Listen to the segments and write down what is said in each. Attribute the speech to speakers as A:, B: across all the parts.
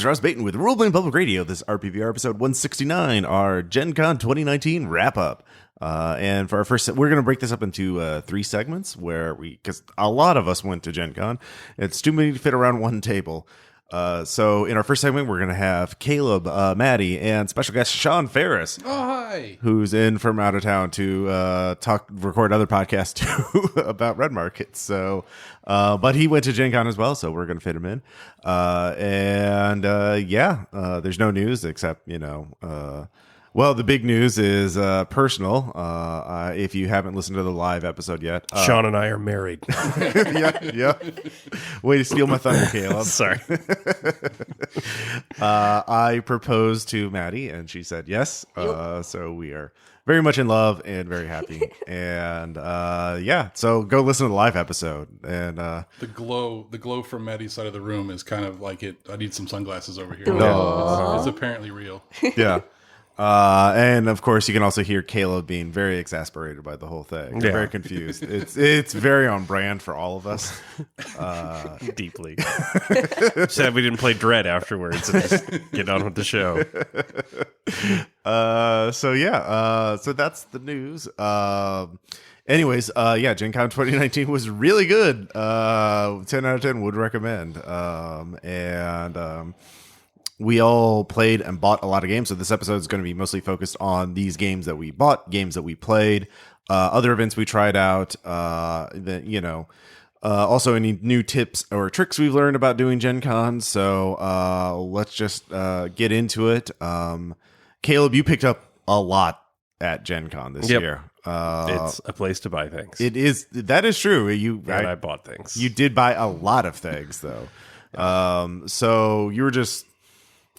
A: is Ross Baton with Role Playing Public Radio. This is RPPR episode 169, our Gen Con 2019 wrap-up. And for our first, we're going to break this up into 3 segments where because a lot of us went to Gen Con. It's too many to fit around one table. So in our first segment, we're going to have Caleb, Maddy, and special guest Sean Farris.
B: Oh, hi.
A: Who's in from out of town to record other podcasts too about Red Market. So, but he went to Gen Con as well, so we're going to fit him in. There's no news except, well, the big news is personal. If you haven't listened to the live episode yet,
C: Sean and I are married.
A: yeah. Way to steal my thunder, Caleb.
C: Sorry.
A: I proposed to Maddy, and she said yes. So we are very much in love and very happy. And so go listen to the live episode. And
B: the glow from Maddy's side of the room is kind of like it. I need some sunglasses over here. It's apparently real.
A: Yeah. And of course, you can also hear Caleb being very exasperated by the whole thing. Very confused. It's very on brand for all of us.
C: Deeply. Sad we didn't play Dread afterwards and just get on with the show.
A: So that's the news. Anyways, Gen Con 2019 was really good. 10 out of 10 would recommend. We all played and bought a lot of games, so this episode is going to be mostly focused on these games that we bought, games that we played, other events we tried out, also any new tips or tricks we've learned about doing Gen Con. So let's just get into it. Caleb, you picked up a lot at Gen Con this year.
C: It's a place to buy things.
A: It is. That is true.
C: I bought things.
A: You did buy a lot of things, though. So you were just...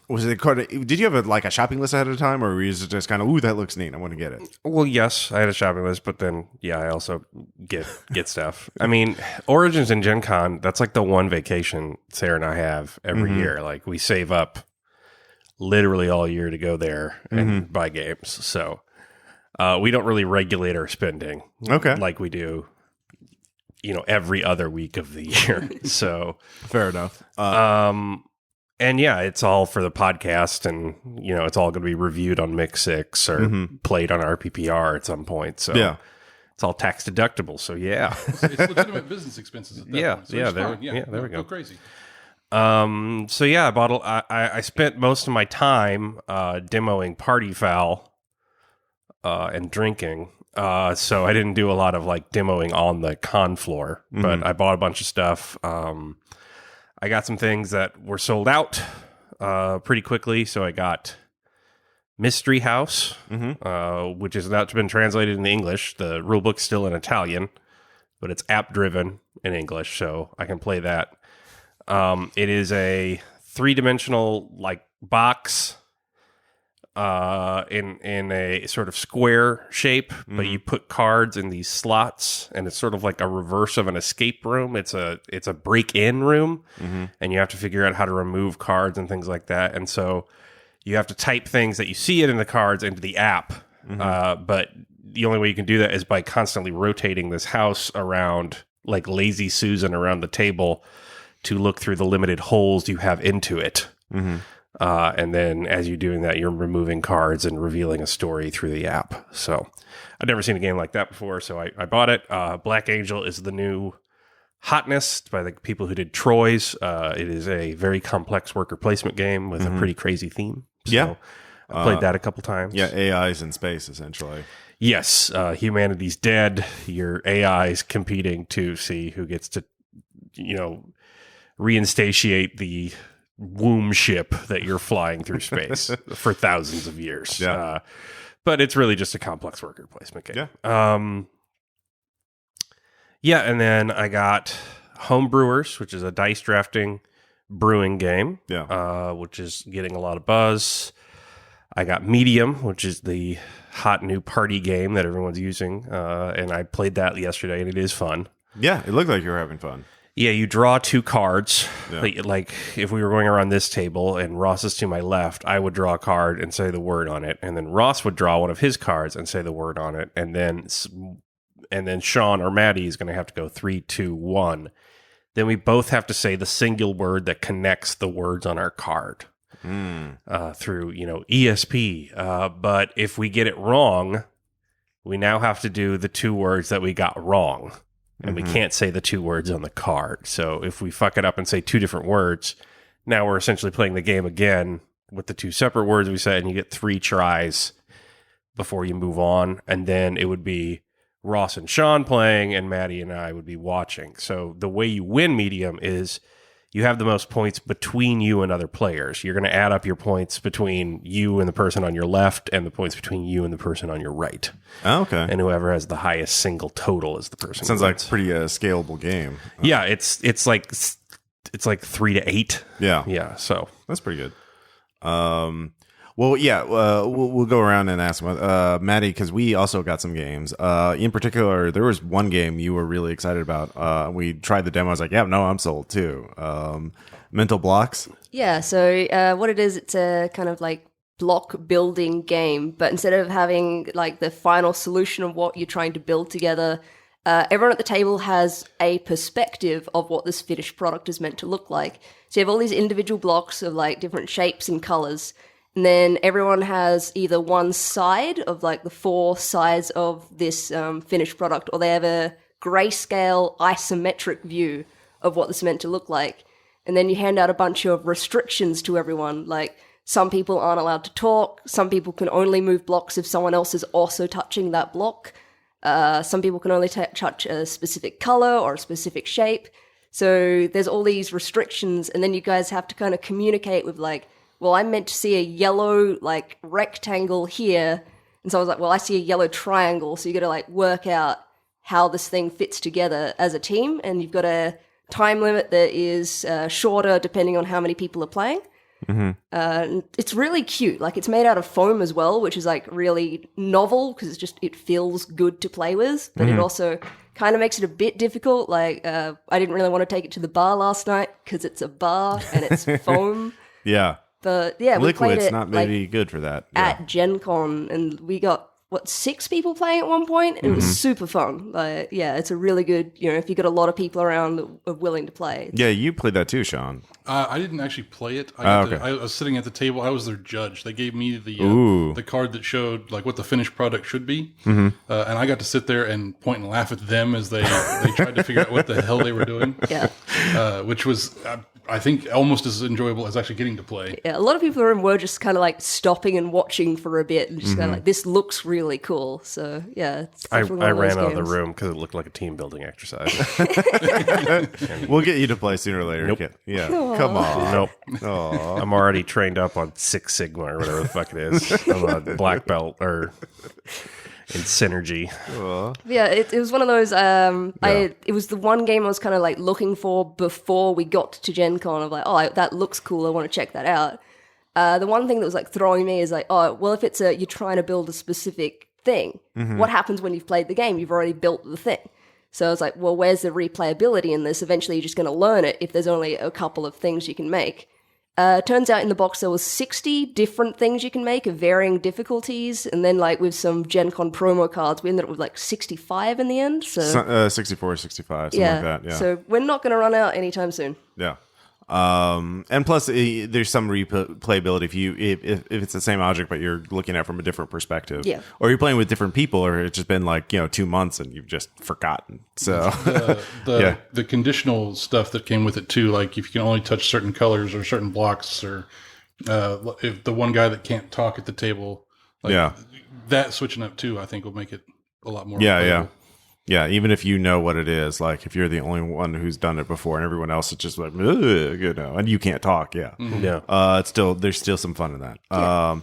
A: did you have a shopping list ahead of time, or were you just kind of, ooh, that looks neat, I want to get it?
C: Well, yes, I had a shopping list, but then, I also get stuff. I mean, Origins and Gen Con, that's like the one vacation Sarah and I have every year. Like, we save up literally all year to go there and buy games. So, we don't really regulate our spending like we do, every other week of the year. So,
A: fair enough.
C: And it's all for the podcast, and it's all going to be reviewed on Mix 6 or played on RPPR at some point. So it's all tax deductible. So
B: it's legitimate business expenses at that point. So
C: there we go.
B: Go crazy.
C: I bought. I spent most of my time demoing Party Foul and drinking. So I didn't do a lot of demoing on the con floor, but I bought a bunch of stuff. I got some things that were sold out pretty quickly. So I got Mystery House, which has not been translated into English. The rulebook's still in Italian, but it's app-driven in English, so I can play that. It is a 3-dimensional box in a sort of square shape, but you put cards in these slots, and it's sort of like a reverse of an escape room. It's a break-in room, and you have to figure out how to remove cards and things like that. And so you have to type things that you see it in the cards into the app, but the only way you can do that is by constantly rotating this house around like Lazy Susan around the table to look through the limited holes you have into it. And then as you're doing that, you're removing cards and revealing a story through the app. So I'd never seen a game like that before, so I bought it. Black Angel is the new hotness by the people who did Troy's. It is a very complex worker placement game with a pretty crazy theme. So I played that a couple times.
A: Yeah, AIs in space, essentially.
C: Yes, humanity's dead. Your AI's competing to see who gets to, reinstantiate the womb ship that you're flying through space for thousands of years. But it's really just a complex worker placement game. And then I got Homebrewers, which is a dice drafting brewing game, which is getting a lot of buzz. I got Medium, which is the hot new party game that everyone's using, and I played that yesterday, and it is fun.
A: Yeah, it looked like you were having fun.
C: Yeah, you draw 2 cards. Like if we were going around this table and Ross is to my left, I would draw a card and say the word on it, and then Ross would draw one of his cards and say the word on it, and then Sean or Maddy is going to have to go 3, 2, 1. Then we both have to say the single word that connects the words on our card. through, ESP. But if we get it wrong, we now have to do the 2 words that we got wrong. And we can't say the 2 words on the card. So if we fuck it up and say 2 different words, now we're essentially playing the game again with the 2 separate words we said, and you get 3 tries before you move on. And then it would be Ross and Sean playing, and Maddy and I would be watching. So the way you win medium is you have the most points between you and other players. You're going to add up your points between you and the person on your left and the points between you and the person on your right.
A: Oh, okay.
C: And whoever has the highest single total is the person.
A: Sounds like a pretty scalable game.
C: Yeah, it's like 3 to 8.
A: Yeah.
C: Yeah, so
A: That's pretty good. Well, yeah, we'll go around and ask Maddy, because we also got some games. In particular, there was one game you were really excited about. We tried the demo. I was like, yeah, no, I'm sold too. Mental Blocks.
D: Yeah, so what it is, it's a kind of like block building game, but instead of having like the final solution of what you're trying to build together, everyone at the table has a perspective of what this finished product is meant to look like. So you have all these individual blocks of like different shapes and colors. And then everyone has either one side of like the 4 sides of this finished product, or they have a grayscale isometric view of what this is meant to look like. And then you hand out a bunch of restrictions to everyone. Like some people aren't allowed to talk. Some people can only move blocks if someone else is also touching that block. Some people can only touch a specific color or a specific shape. So there's all these restrictions. And then you guys have to kind of communicate with like, well, I'm meant to see a yellow, like, rectangle here. And so I was like, well, I see a yellow triangle. So you got to, like, work out how this thing fits together as a team. And you've got a time limit that is shorter depending on how many people are playing. It's really cute. Like, it's made out of foam as well, which is, like, really novel because it feels good to play with. But it also kind of makes it a bit difficult. Like, I didn't really want to take it to the bar last night because it's a bar and it's foam.
A: Yeah.
D: But yeah, we played
A: Liquid's
D: it
A: not maybe good for that.
D: at Gen Con, and we got 6 people playing at one point, and it was super fun. Like, yeah, it's a really good, if you got a lot of people around that are willing to play.
A: Yeah, you played that too, Sean.
B: I didn't actually play it.
A: Okay.
B: I was sitting at the table. I was their judge. They gave me the card that showed like what the finished product should be, and I got to sit there and point and laugh at them as they tried to figure out what the hell they were doing.
D: Yeah,
B: which was I think almost as enjoyable as actually getting to play.
D: Yeah, a lot of people in the room were just kind of like stopping and watching for a bit, and just kind of like, this looks really cool. So yeah, it's
C: I
D: definitely one of
C: ran
D: those
C: out of the
D: games.
C: room because it looked like a team building exercise.
A: We'll get you to play sooner or later.
C: Nope.
A: Yeah. Come on.
C: Nope.
A: Aw.
C: I'm already trained up on 6 Sigma or whatever the fuck it is. I'm a black belt or in synergy.
D: Yeah, it was one of those. It was the one game I was kind of like looking for before we got to Gen Con. Of like, oh, that looks cool. I want to check that out. The one thing that was like throwing me is like, oh, well, if it's you're trying to build a specific thing, what happens when you've played the game? You've already built the thing. So I was like, well, where's the replayability in this? Eventually, you're just going to learn it if there's only a couple of things you can make. Turns out in the box there was 60 different things you can make of varying difficulties, and then like with some Gen Con promo cards, we ended up with like 65 in the end. So
A: 64, 65, something like that. Yeah.
D: So we're not going to run out anytime soon.
A: Yeah. And plus, there's some replayability if it's the same object, but you're looking at it from a different perspective.
D: Yeah.
A: Or you're playing with different people, or it's just been like 2 months and you've just forgotten. So
B: The conditional stuff that came with it too, like if you can only touch certain colors or certain blocks, or if the one guy that can't talk at the table, that switching up too, I think will make it a lot more.
A: Yeah, even if you know what it is, like if you're the only one who's done it before and everyone else is just like, and you can't talk, it's there's still some fun in that. I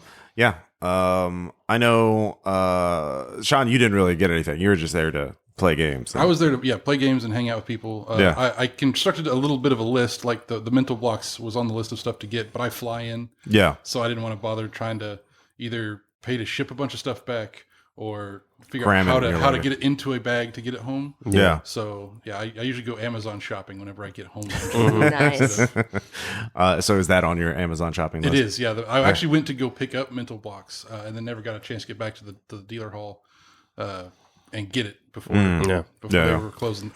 A: know, Sean, you didn't really get anything. You were just there to play games. So.
B: I was there to play games and hang out with people. I constructed a little bit of a list, like the mental blocks was on the list of stuff to get, but I fly in. Yeah. So I didn't want to bother trying to either pay to ship a bunch of stuff back or figure out how to get it into a bag to get it home.
A: Yeah.
B: So I usually go Amazon shopping whenever I get home.
D: Nice.
A: So is that on your Amazon shopping list?
B: It is. Yeah. I actually went to go pick up mental blocks and then never got a chance to get back to the dealer hall and get it before they were closing.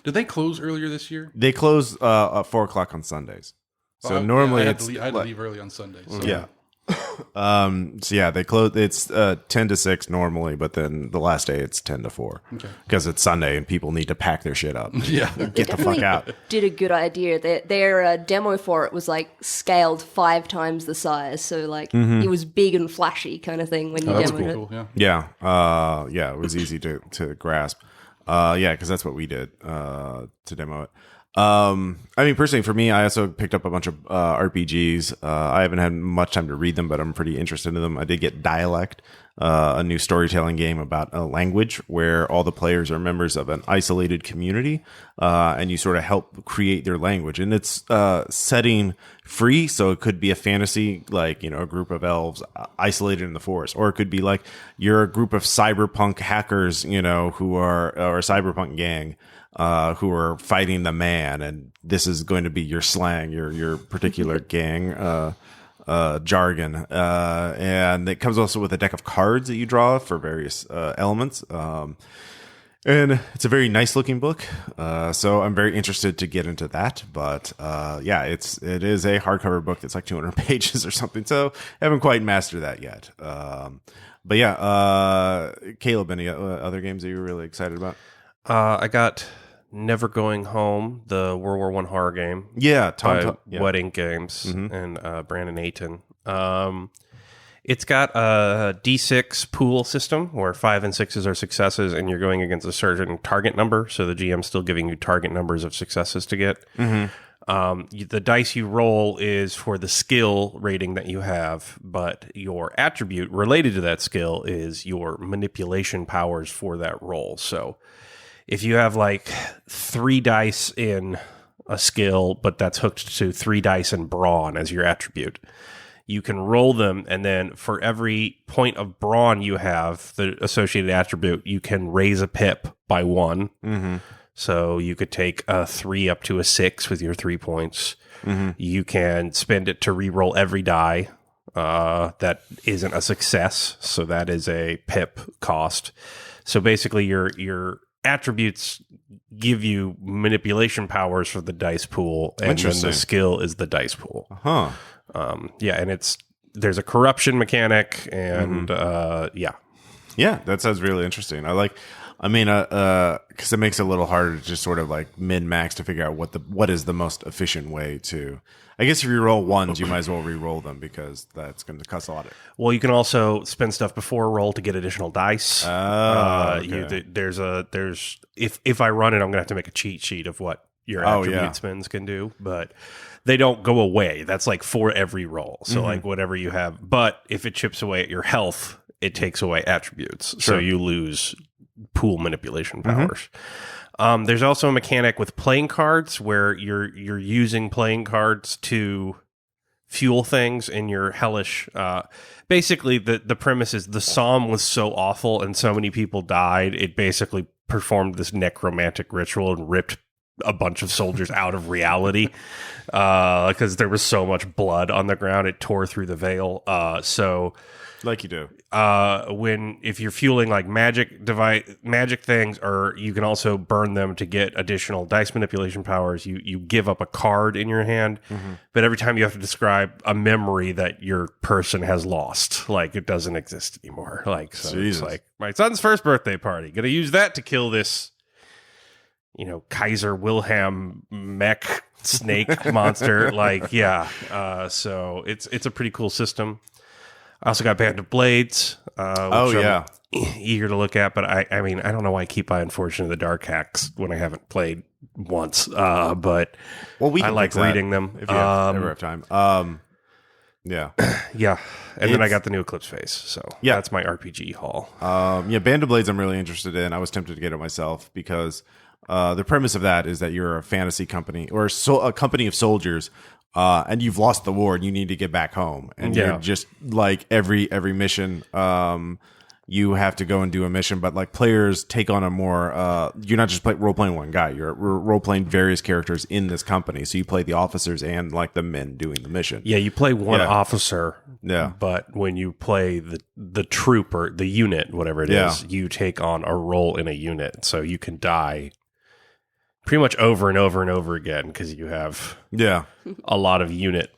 B: Did they close earlier this year?
A: They close at 4:00 on Sundays. So normally
B: I had to leave early on Sunday. So.
A: Yeah. So yeah, they close. It's 10 to 6 normally, but then the last day it's 10 to 4 because it's Sunday and people need to pack their shit up.
B: Yeah,
A: get the fuck out.
D: Did a good idea. Their demo for it was like scaled 5 times the size, so like it was big and flashy kind of thing when you demoed it.
B: Cool,
A: Yeah, it was easy to grasp. Because that's what we did to demo it. I mean, personally, for me, I also picked up a bunch of RPGs. I haven't had much time to read them, but I'm pretty interested in them. I did get Dialect, a new storytelling game about a language where all the players are members of an isolated community, and you sort of help create their language. And it's setting free, so it could be a fantasy, like, a group of elves isolated in the forest, or it could be like you're a group of cyberpunk hackers, who are, or a cyberpunk gang. Who are fighting the man, and this is going to be your slang, your particular gang jargon, and it comes also with a deck of cards that you draw for various elements, and it's a very nice looking book. So I'm very interested to get into that, but it is a hardcover book that's like 200 pages or something. So I haven't quite mastered that yet. But yeah, Caleb, any other games that you were really excited about?
C: I got Never Going Home, the World War I horror game.
A: Yeah,
C: Wedding Games and Brandon Ayton. It's got a D6 pool system where 5 and 6s are successes, and you're going against a certain target number. So the GM's still giving you target numbers of successes to get. The dice you roll is for the skill rating that you have, but your attribute related to that skill is your manipulation powers for that roll. So if you have like 3 dice in a skill, but that's hooked to 3 dice in brawn as your attribute, you can roll them, and then for every point of brawn you have, the associated attribute, you can raise a pip by 1. So you could take a 3 up to a 6 with your 3 points. You can spend it to re-roll every die that isn't a success, so that is a pip cost. So basically your attributes give you manipulation powers for the dice pool, and then the skill is the dice pool. And there's a corruption mechanic, and
A: yeah, that sounds really interesting. Because it makes it a little harder to just sort of like min-max to figure out what is the most efficient way to. I guess if you roll 1s, you might as well re-roll them because that's going to cost a lot.
C: Well, you can also spend stuff before a roll to get additional dice.
A: Okay.
C: If I run it, I'm going to have to make a cheat sheet of what your attribute spins can do, but they don't go away. That's like for every roll. So like whatever you have, but if it chips away at your health, it takes away attributes. Sure. So you lose pool manipulation powers. There's also a mechanic with playing cards where you're using playing cards to fuel things in your hellish. Basically, the premise is the Somme was so awful and so many people died, it basically performed this necromantic ritual and ripped a bunch of soldiers out of reality because there was so much blood on the ground, it tore through the veil.
A: Like you do.
C: If you're fueling like magic things, or you can also burn them to get additional dice manipulation powers, you give up a card in your hand, but every time you have to describe a memory that your person has lost, like it doesn't exist anymore. Like, so it's like my son's first birthday party, gonna use that to kill this, Kaiser Wilhelm mech snake monster. So it's a pretty cool system. I also got Band of Blades. I'm eager to look at, but I mean, I don't know why I keep buying Fortune of the Dark hacks when I haven't played once. But I like reading them
A: if you ever have time.
C: Yeah. And then I got the new Eclipse Phase. So that's my RPG haul.
A: Band of Blades I'm really interested in. I was tempted to get it myself because the premise of that is that you're a fantasy company or a company of soldiers. And you've lost the war and you need to get back home. And you're just like every mission, you have to go and do a mission, but like players take on a more, you're not just role-playing one guy, you're role-playing various characters in this company. So you play the officers and like the men doing the mission.
C: Yeah, you play one officer. Yeah. But when you play the troop or the unit, whatever it is, you take on a role in a unit. So you can die pretty much over and over and over again because you have a lot of unit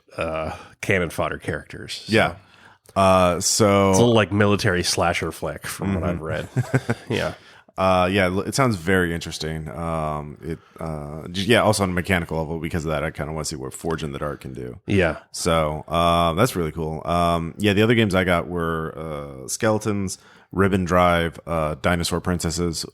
C: cannon fodder characters. So.
A: Yeah. So
C: it's a little like military slasher flick from what I've read. Yeah.
A: It sounds very interesting. Also on a mechanical level, because of that, I kind of want to see what Forge in the Dark can do.
C: Yeah.
A: So, that's really cool. The other games I got were, Skeletons, Ribbon Drive, Dinosaur Princesses,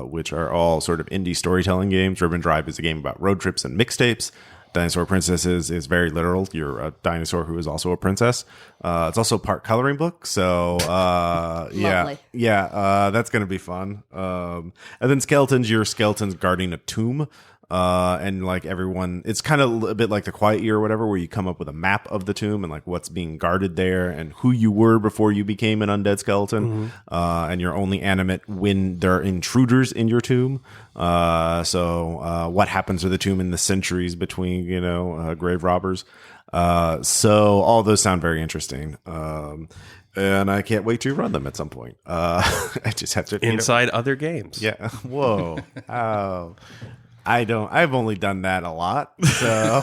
A: which are all sort of indie storytelling games. Ribbon Drive is a game about road trips and mixtapes. Dinosaur Princesses is very literal. You're a dinosaur who is also a princess. It's also part coloring book. So, that's going to be fun. And then Skeletons, you're skeletons guarding a tomb. And like everyone, it's kind of a bit like the Quiet Year or whatever, where you come up with a map of the tomb and like what's being guarded there and who you were before you became an undead skeleton. And you're only animate when there are intruders in your tomb. So what happens to the tomb in the centuries between, grave robbers. So all those sound very interesting. And I can't wait to run them at some point. I just have to
C: inside other games.
A: Yeah. Whoa. Oh. I've only done that a lot. So,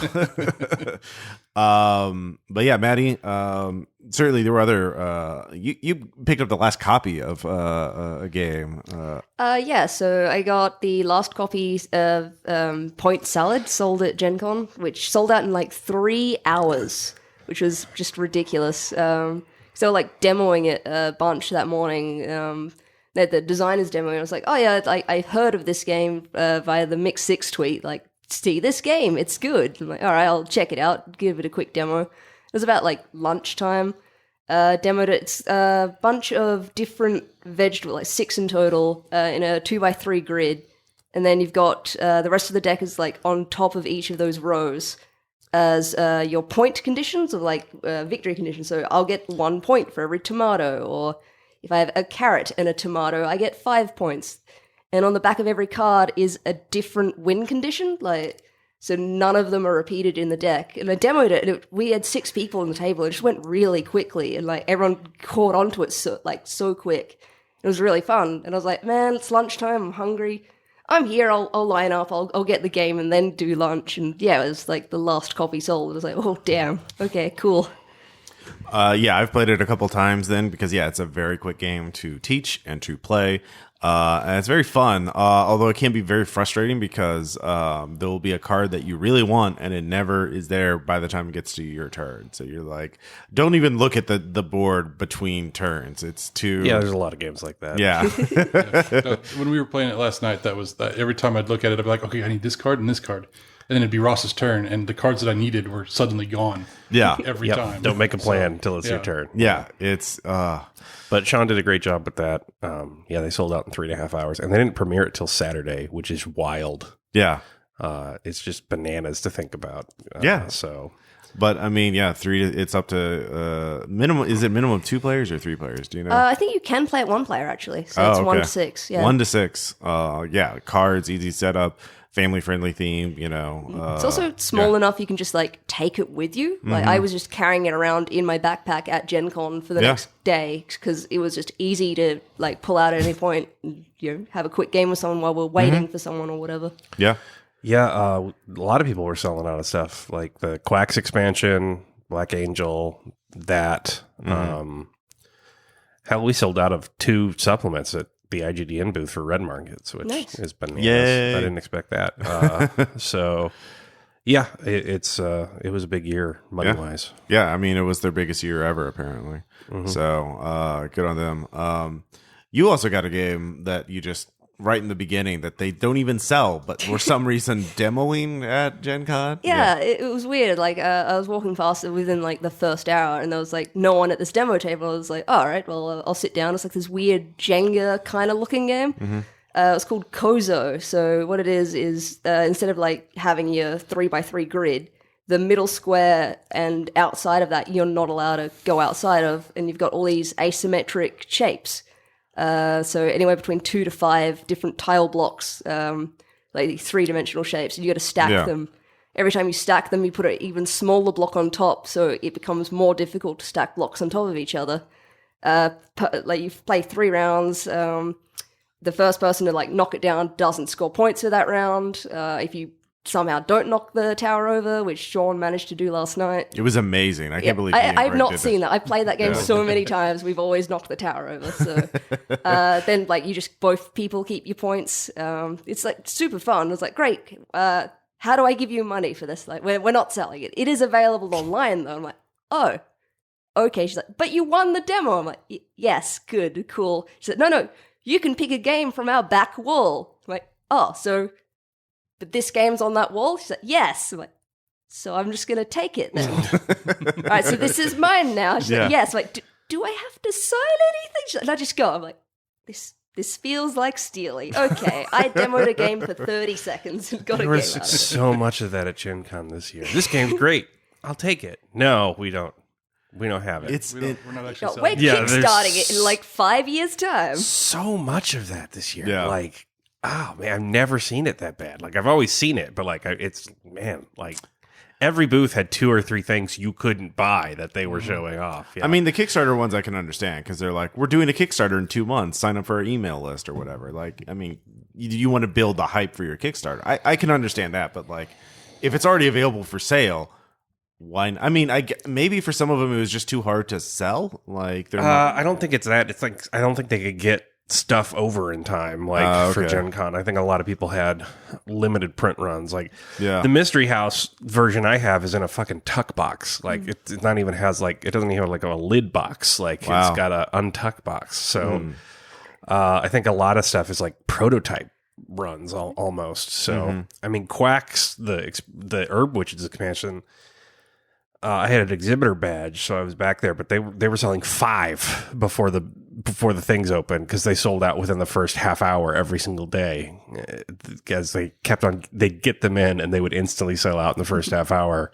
A: but yeah, Maddy, certainly there were other, you picked up the last copy of, a game.
D: So I got the last copy of, Point Salad sold at Gen Con, which sold out in like 3 hours, which was just ridiculous. So like demoing it a bunch that morning, the designers demo, and I was like, oh yeah, I heard of this game via the Mix 6 tweet, like, see this game, it's good. I'm like, all right, I'll check it out, give it a quick demo. It was about like lunchtime. Demoed it. It's a bunch of different vegetables, like 6 in total, in a 2x3 grid. And then you've got the rest of the deck is like on top of each of those rows as your point conditions, or like victory conditions. So I'll get 1 point for every tomato, or if I have a carrot and a tomato, I get 5 points. And on the back of every card is a different win condition, so none of them are repeated in the deck. And I demoed it, and we had 6 people on the table. It just went really quickly, and like everyone caught onto it so quick. It was really fun. And I was like, man, it's lunchtime. I'm hungry. I'm here. I'll line up. I'll get the game and then do lunch. And yeah, it was like the last copy sold. I was like, oh damn. Okay, cool.
A: I've played it a couple times then, because it's a very quick game to teach and to play. And it's very fun, although it can be very frustrating because there will be a card that you really want and it never is there by the time it gets to your turn. So you're like, don't even look at the board between turns. It's too...
C: Yeah, there's a lot of games like that.
A: Yeah.
B: When we were playing it last night, that was that every time I'd look at it, I'd be like, okay, I need this card and this card. And then it'd be Ross's turn, and the cards that I needed were suddenly gone.
A: Yeah.
B: Every time.
C: Don't make a plan until it's your turn.
A: Yeah. It's...
C: But Sean did a great job with that. They sold out in 3.5 hours, and they didn't premiere it till Saturday, which is wild.
A: Yeah.
C: It's just bananas to think about. So,
A: but I mean, it's up to minimum. Is it minimum 2 players or 3 players? Do you know?
D: I think you can play it 1 player actually. So it's 1 to 6. Yeah.
A: 1 to 6. Cards, easy setup. Family friendly theme,
D: it's also small enough you can just like take it with you. Like I was just carrying it around in my backpack at Gen Con for the next day because it was just easy to like pull out at any point and have a quick game with someone while we're waiting for someone or whatever.
A: Yeah.
C: A lot of people were selling out of stuff like the Quacks expansion, Black Angel, that. Hell, we sold out of 2 supplements at the IGDN booth for Red Markets, which has been
A: Yay.
C: I didn't expect that. It was a big year money wise.
A: Yeah, I mean it was their biggest year ever apparently. So good on them. You also got a game that you just right in the beginning that they don't even sell, but for some reason demoing at Gen Con.
D: Yeah, it was weird. Like I was walking past it within like the first hour, and there was like no one at this demo table. I was like, all right, well, I'll sit down. It's like this weird Jenga kind of looking game. It's called Kozo. So what it is instead of like having your 3x3 grid, the middle square and outside of that you're not allowed to go outside of, and you've got all these asymmetric shapes. So anywhere between 2 to 5 different tile blocks, like 3-dimensional shapes, and you got to stack them. Every time you stack them, you put an even smaller block on top, so it becomes more difficult to stack blocks on top of each other. Like you play 3 rounds. the first person to like knock it down doesn't score points for that round. If you somehow don't knock the tower over, which Sean managed to do last night.
A: It was amazing. I can't believe
D: I've not seen that. I've played that game so many times. We've always knocked the tower over. So then like you just both people keep your points. It's like super fun. It's like, great. How do I give you money for this? Like we're not selling it. It is available online though. I'm like, oh, okay. She's like, but you won the demo. I'm like, yes, good, cool. She said, no, you can pick a game from our back wall. I'm like, oh, so but this game's on that wall? She's like, yes. I'm like, so I'm just going to take it then. All right, so this is mine now. She's like, yes. I'm like, do I have to sign anything? She's like, and I just go. I'm like, this feels like stealing. Okay, I demoed a game for 30 seconds and got a game out of it.
C: There was so much of that at Gen Con this year. This game's great. I'll take it. No, we don't. We don't have it.
B: We're not actually
D: we're kickstarting it in like 5 years' time.
C: So much of that this year.
A: Yeah.
C: Like, oh man, I've never seen it that bad. Like I've always seen it, but like like every booth had 2 or 3 things you couldn't buy that they were showing off. Yeah.
A: I mean, the Kickstarter ones I can understand because they're like, we're doing a Kickstarter in 2 months. Sign up for our email list or whatever. Like, I mean, you want to build the hype for your Kickstarter. I can understand that, but like, if it's already available for sale, why? I mean, maybe for some of them it was just too hard to sell. Like,
C: I don't think it's that. It's like I don't think they could get stuff over in time for Gen Con. I think a lot of people had limited print runs. Like the Mystery House version I have is in a fucking tuck box. Like it not even has like, it doesn't even have like a lid box. Like it's got a untuck box. So I think a lot of stuff is like prototype runs almost. So I mean, Quacks, the Herb Witches expansion, I had an exhibitor badge, so I was back there, but they were selling 5 before the things opened because they sold out within the first half hour every single day. As they kept on, they'd get them in and they would instantly sell out in the first half hour.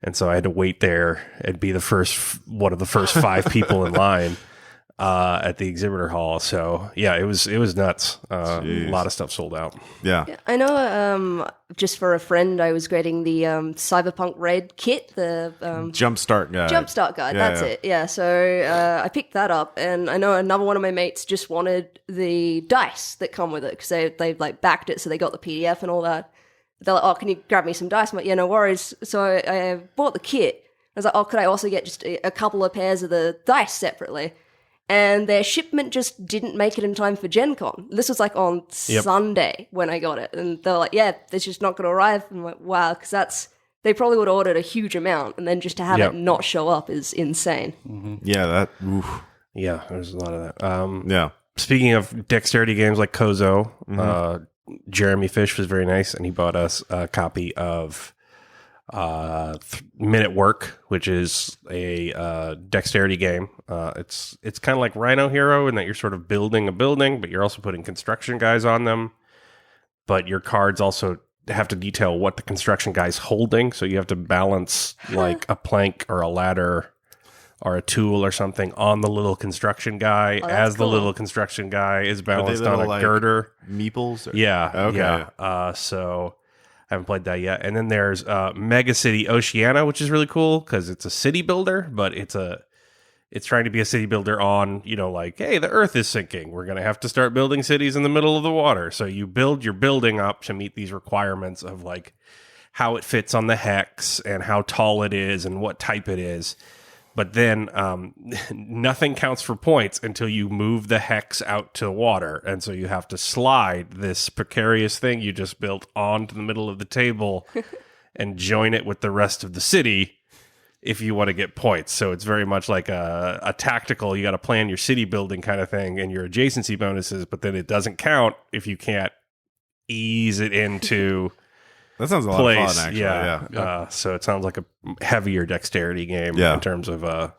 C: And so I had to wait there and be one of the first 5 people in line at the exhibitor hall. So yeah, it was nuts. A lot of stuff sold out.
A: Yeah.
D: I know. Just for a friend, I was grading the Cyberpunk Red kit, the
A: Jumpstart guide.
D: Jumpstart guide. That's it. Yeah. So I picked that up, and I know another one of my mates just wanted the dice that come with it because they like backed it, so they got the PDF and all that. They're like, "Oh, can you grab me some dice?" I'm like, "Yeah, no worries." So I bought the kit. I was like, "Oh, could I also get just a couple of pairs of the dice separately?" And their shipment just didn't make it in time for Gen Con. This was like on Sunday when I got it. And they were like, yeah, it's just not going to arrive. And I'm like, wow, because they probably would have ordered a huge amount. And then just to have it not show up is insane.
A: Mm-hmm. Yeah,
C: Yeah, there's a lot of that. Speaking of dexterity games like Kozo, Jeremy Fish was very nice. And he bought us a copy of Minute Work, which is a dexterity game. It's kind of like Rhino Hero in that you're sort of building a building, but you're also putting construction guys on them. But your cards also have to detail what the construction guy's holding, so you have to balance like a plank or a ladder or a tool or something on the little construction guy as the little construction guy is balanced on a girder.
A: Meeples?
C: So I haven't played that yet. And then there's Mega City Oceania, which is really cool because it's a city builder, but it's trying to be a city builder on, like, hey, the earth is sinking. We're going to have to start building cities in the middle of the water. So you build your building up to meet these requirements of like how it fits on the hex and how tall it is and what type it is. But then nothing counts for points until you move the hex out to water. And so you have to slide this precarious thing you just built onto the middle of the table and join it with the rest of the city if you want to get points. So it's very much like a tactical, you got to plan your city building kind of thing and your adjacency bonuses, but then it doesn't count if you can't ease it into...
A: That sounds a lot of fun, actually.
C: Yeah. So it sounds like a heavier dexterity game in terms of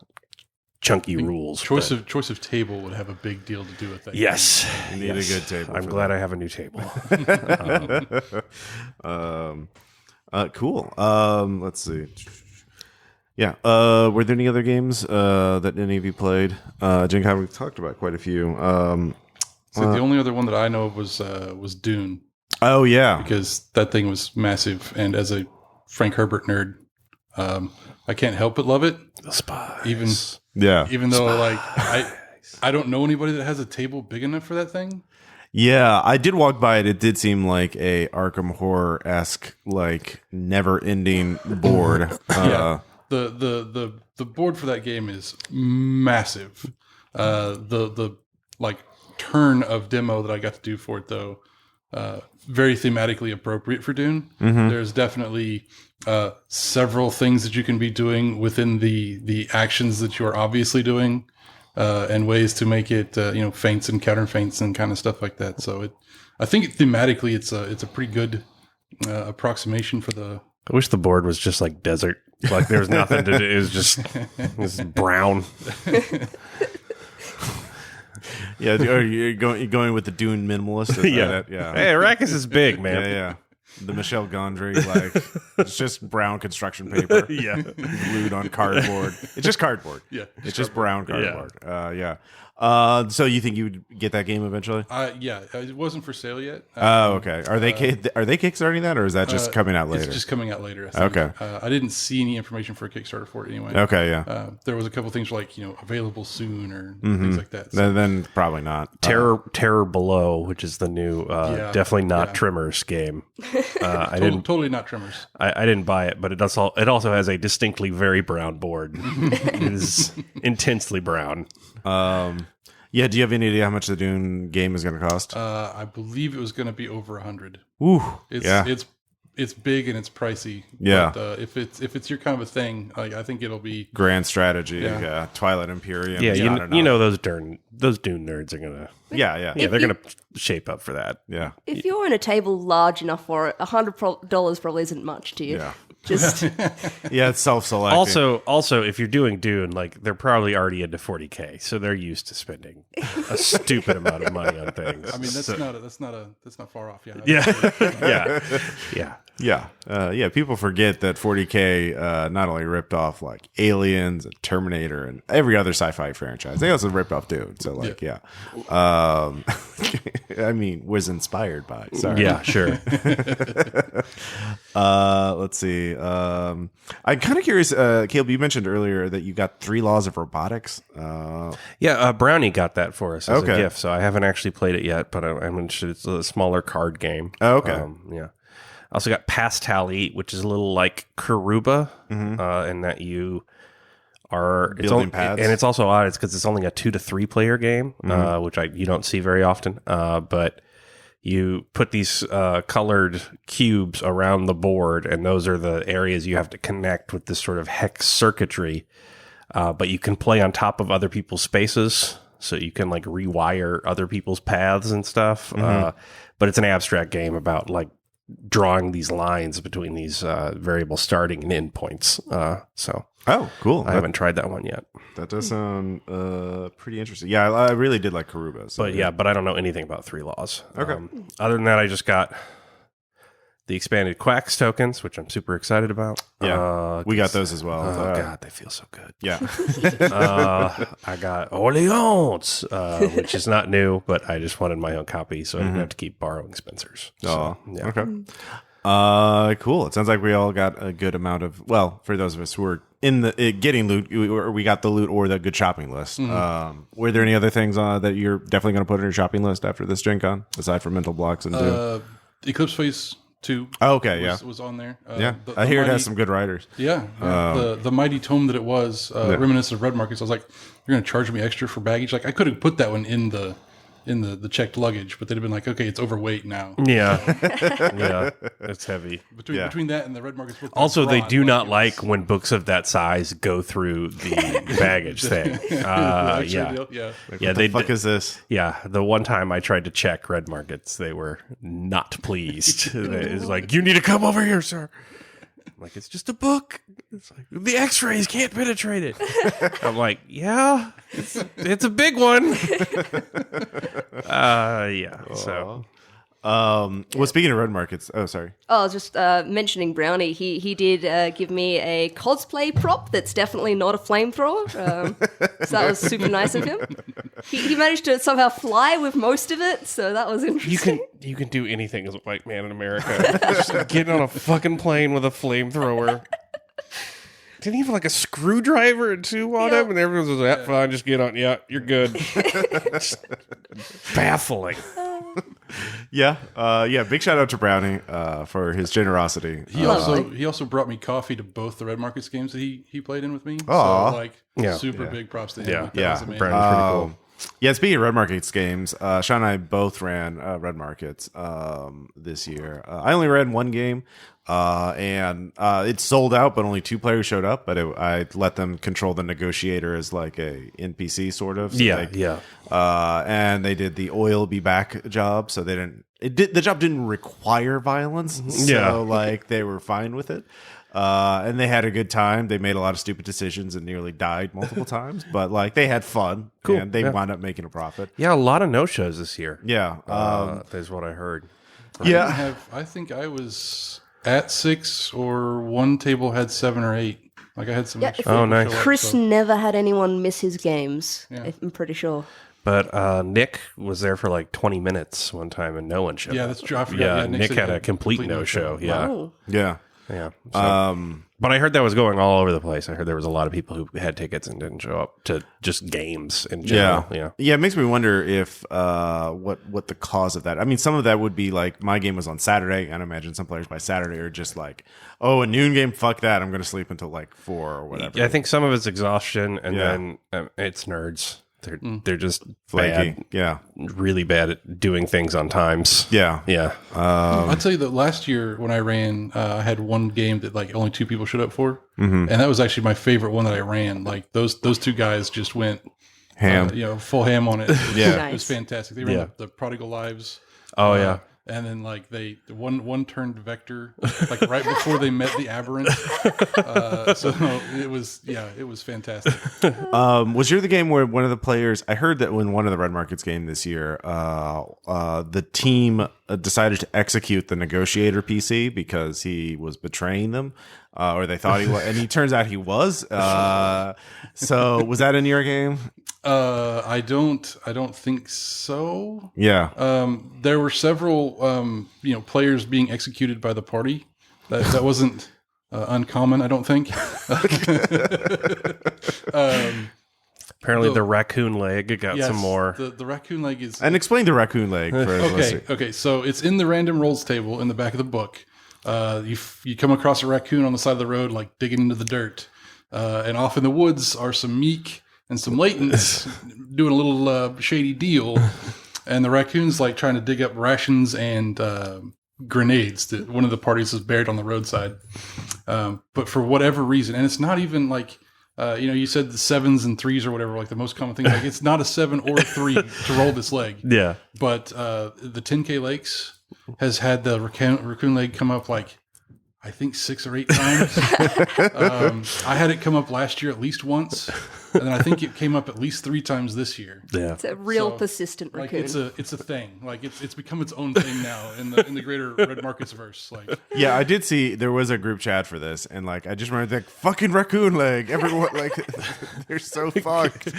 C: chunky rules.
B: Choice of table would have a big deal to do with that.
C: Yes.
A: You need a good table.
C: I'm glad I have a new table.
A: Cool. Let's see. Yeah. Were there any other games that any of you played? Gen Con, we've talked about quite a few.
B: So the only other one that I know of was Dune.
A: Oh, yeah.
B: Because that thing was massive. And as a Frank Herbert nerd, I can't help but love it.
C: The Spies.
B: Even though, like, I don't know anybody that has a table big enough for that thing.
A: Yeah, I did walk by it. It did seem like a Arkham Horror-esque, like never-ending board.
B: Yeah. The board for that game is massive. The like turn of demo that I got to do for it though, very thematically appropriate for Dune. Mm-hmm. There's definitely several things that you can be doing within the actions that you are obviously doing, and ways to make it feints and counter feints and kind of stuff like that. So I think thematically it's a pretty good approximation for the.
C: I wish the board was just like desert. Like there was nothing to do. It was just brown.
A: Yeah, you're going with the Dune minimalist.
C: Yeah.
A: Yeah.
C: Hey, Arrakis is big, man.
A: Yeah. The Michel Gondry, like it's just brown construction paper.
C: Yeah,
A: glued on cardboard. It's just cardboard.
B: Yeah,
A: it's just brown cardboard. Yeah. So you think you would get that game eventually?
B: Yeah, it wasn't for sale yet.
A: Okay. Are they kickstarting that, or is that just coming out later?
B: It's just coming out later. I think.
A: Okay.
B: I didn't see any information for a Kickstarter for it anyway.
A: Okay. Yeah.
B: There was a couple things like available soon or things like that.
A: So. Then probably not.
C: Terror Below, which is the new, definitely not Trimmers game. I didn't
B: totally not Trimmers.
C: I didn't buy it, but it also has a distinctly very brown board. It is intensely brown.
A: Yeah. Do you have any idea how much the Dune game is going to cost?
B: I believe it was going to be over 100.
A: Ooh,
B: It's big and it's pricey.
A: Yeah.
B: But, if it's your kind of a thing, I think it'll be
A: Grand Strategy. Yeah. Twilight Imperium.
C: Yeah. You know those Dune nerds are gonna.
A: Yeah.
C: They're gonna shape up for that.
A: Yeah.
D: If you're in a table large enough for it, $100 probably isn't much to you.
A: Yeah.
D: Just
A: yeah, it's self-selecting.
C: Also, if you're doing Dune, like they're probably already into 40K, so they're used to spending a stupid amount of money on things.
B: I mean, that's not far off.
A: Yeah. People forget that 40K not only ripped off like Aliens and Terminator and every other sci-fi franchise, they also ripped off Dune. So I mean, was inspired by. Sorry.
C: Yeah, sure.
A: Let's see. I'm kind of curious, Caleb, you mentioned earlier that you got 3 Laws of Robotics.
C: Brownie got that for us as a gift, so I haven't actually played it yet, but I'm interested. It's a smaller card game.
A: Oh, okay.
C: Yeah. I also got Pastel Eat, which is a little like Karuba, in that you are
A: building paths.
C: And it's also odd. It's because it's only a 2 to 3 player game, which you don't see very often. But you put these colored cubes around the board, and those are the areas you have to connect with this sort of hex circuitry. But you can play on top of other people's spaces, so you can like rewire other people's paths and stuff. But it's an abstract game about like drawing these lines between these variable starting and end points.
A: Oh, cool.
C: I haven't tried that one yet.
A: That does sound pretty interesting. Yeah, I really did like Karuba. So
C: But I don't know anything about 3 Laws.
A: Okay.
C: Other than that, I just got the expanded Quacks tokens, which I'm super excited about.
A: Yeah, we got those as well.
C: Oh, God, they feel so good.
A: Yeah.
C: I got Orleans, which is not new, but I just wanted my own copy, so I didn't have to keep borrowing Spencer's. So, yeah.
A: Okay. Cool. It sounds like we all got a good amount of, well, for those of us who are in the getting loot, we got the loot or the good shopping list. Were there any other things that you're definitely going to put on your shopping list after this Gen Con, aside from mental blocks and
B: Eclipse Phase 2?
A: Oh, okay,
B: was on there.
A: I hear it has some good writers.
B: Yeah. The mighty tome that it was, reminiscent of Red Markets. I was like, you're going to charge me extra for baggage? Like, I could have put that one in the checked luggage, but they'd have been like, okay, it's overweight now.
C: Yeah. Yeah. It's heavy.
B: Between that and the Red Markets book.
C: Also, they do not like when books of that size go through the baggage thing.
A: What the fuck is this?
C: Yeah. The one time I tried to check Red Markets, they were not pleased. It's like, you need to come over here, sir. I'm like, it's just a book. It's like, the x-rays can't penetrate it. I'm like, yeah, it's a big one. So
A: well, speaking of Red Markets, sorry.
D: Oh, I was just mentioning Brownie. He did give me a cosplay prop that's definitely not a flamethrower. So that was super nice of him. He managed to somehow fly with most of it, so that was interesting.
C: You can do anything as a white man in America. Just get on a fucking plane with a flamethrower. Didn't he have like a screwdriver and 2 on him? And everyone was like, fine, just get on. Yeah, you're good. Baffling.
A: Yeah. Big shout out to Brownie for his generosity.
B: He also brought me coffee to both the Red Markets games that he played in with me.
A: Aww.
B: So super big props to him.
C: Yeah.
B: Like, that was amazing.
C: Brownie's pretty cool.
A: Yeah, speaking of Red Markets games, Sean and I both ran Red Markets this year. I only ran one game, and it sold out, but only 2 players showed up. But I let them control the negotiator as like a NPC sort of. So and they did the oil be back job, so they didn't. The job didn't require violence, so like they were fine with it. And they had a good time. They made a lot of stupid decisions and nearly died multiple times, but like they had fun. Cool. And they wound up making a profit.
C: Yeah, a lot of no-shows this year.
A: Yeah.
C: Is what I heard.
B: I think I was at 6 or one table had 7 or 8. Like I had some extra.
C: Nice.
D: Chris never had anyone miss his games. Yeah. I'm pretty sure.
C: But Nick was there for like 20 minutes one time and no one showed up.
B: Yeah, that's true. I forgot.
C: Yeah, Nick had a complete no-show. Yeah.
D: Wow.
A: Yeah.
C: Yeah. So, but I heard that was going all over the place. I heard there was a lot of people who had tickets and didn't show up to just games in general.
A: Yeah. It makes me wonder if what the cause of that. I mean, some of that would be like my game was on Saturday, and I imagine some players by Saturday are just like, oh, a noon game, fuck that. I'm going to sleep until like 4 or whatever.
C: Yeah, I think some of it's exhaustion, and then it's nerds. They're just flaky.
A: Bad,
C: really bad at doing things on times.
A: Yeah.
B: I'd tell you that last year when I ran, I had one game that like only 2 people showed up for, and that was actually my favorite one that I ran. Like those 2 guys just went ham, full ham on it. It was fantastic. They ran the Prodigal Lives.
C: Oh yeah.
B: And then like one turned Vector like right before they met the Aberrant. So it was fantastic.
A: Was yours the game where one of the players? I heard that when one of the Red Markets game this year, the team decided to execute the negotiator PC because he was betraying them, or they thought he was, and he turns out he was. So was that in your game?
B: I don't think so.
A: Yeah.
B: There were several, players being executed by the party. That wasn't uncommon, I don't think.
C: Apparently, the raccoon leg got some more.
B: The raccoon leg is.
A: And explain the raccoon leg. For
B: okay. So it's in the random rolls table in the back of the book. You come across a raccoon on the side of the road, like digging into the dirt, and off in the woods are some meek and some latents doing a little shady deal, and the raccoon's like trying to dig up rations and grenades that one of the parties has buried on the roadside. But for whatever reason, and it's not even like, you said the 7s and 3s or whatever, like the most common thing, like it's not a 7 or a 3 to roll this leg.
C: Yeah.
B: But the 10K Lakes has had the raccoon leg come up like, I think 6 or 8 times. I had it come up last year at least once, and then I think it came up at least 3 times this year.
C: Yeah,
D: it's a real persistent raccoon.
B: Like it's a thing. Like it's become its own thing now in the greater Red Markets verse. Like,
A: yeah, I did see there was a group chat for this, and like I just remember that fucking raccoon leg. Everyone like they're so fucked.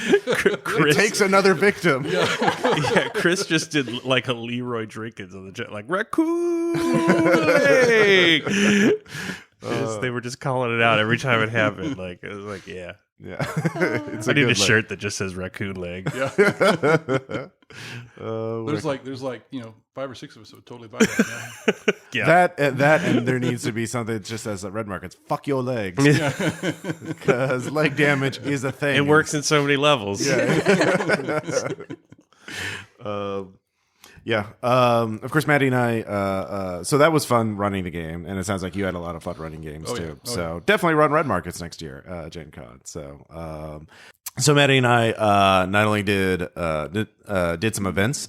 A: Chris, it takes another victim.
C: Yeah, Chris just did like a Leroy Jenkins on the chat, like raccoon leg. They were just calling it out every time it happened. Like it was like, yeah.
A: It's
C: I need a shirt that just says raccoon leg.
B: Yeah. There's like 5 or 6 of us that would totally buy that.
A: Yeah. That and there needs to be something that just says Red Markets. Fuck your legs. Because leg damage is a thing.
C: It works in so many levels.
A: Yeah. Of course, Maddy and I, so that was fun running the game, and it sounds like you had a lot of fun running games too. So definitely run Red Markets next year, Gen Con. So Maddy and I not only did some events,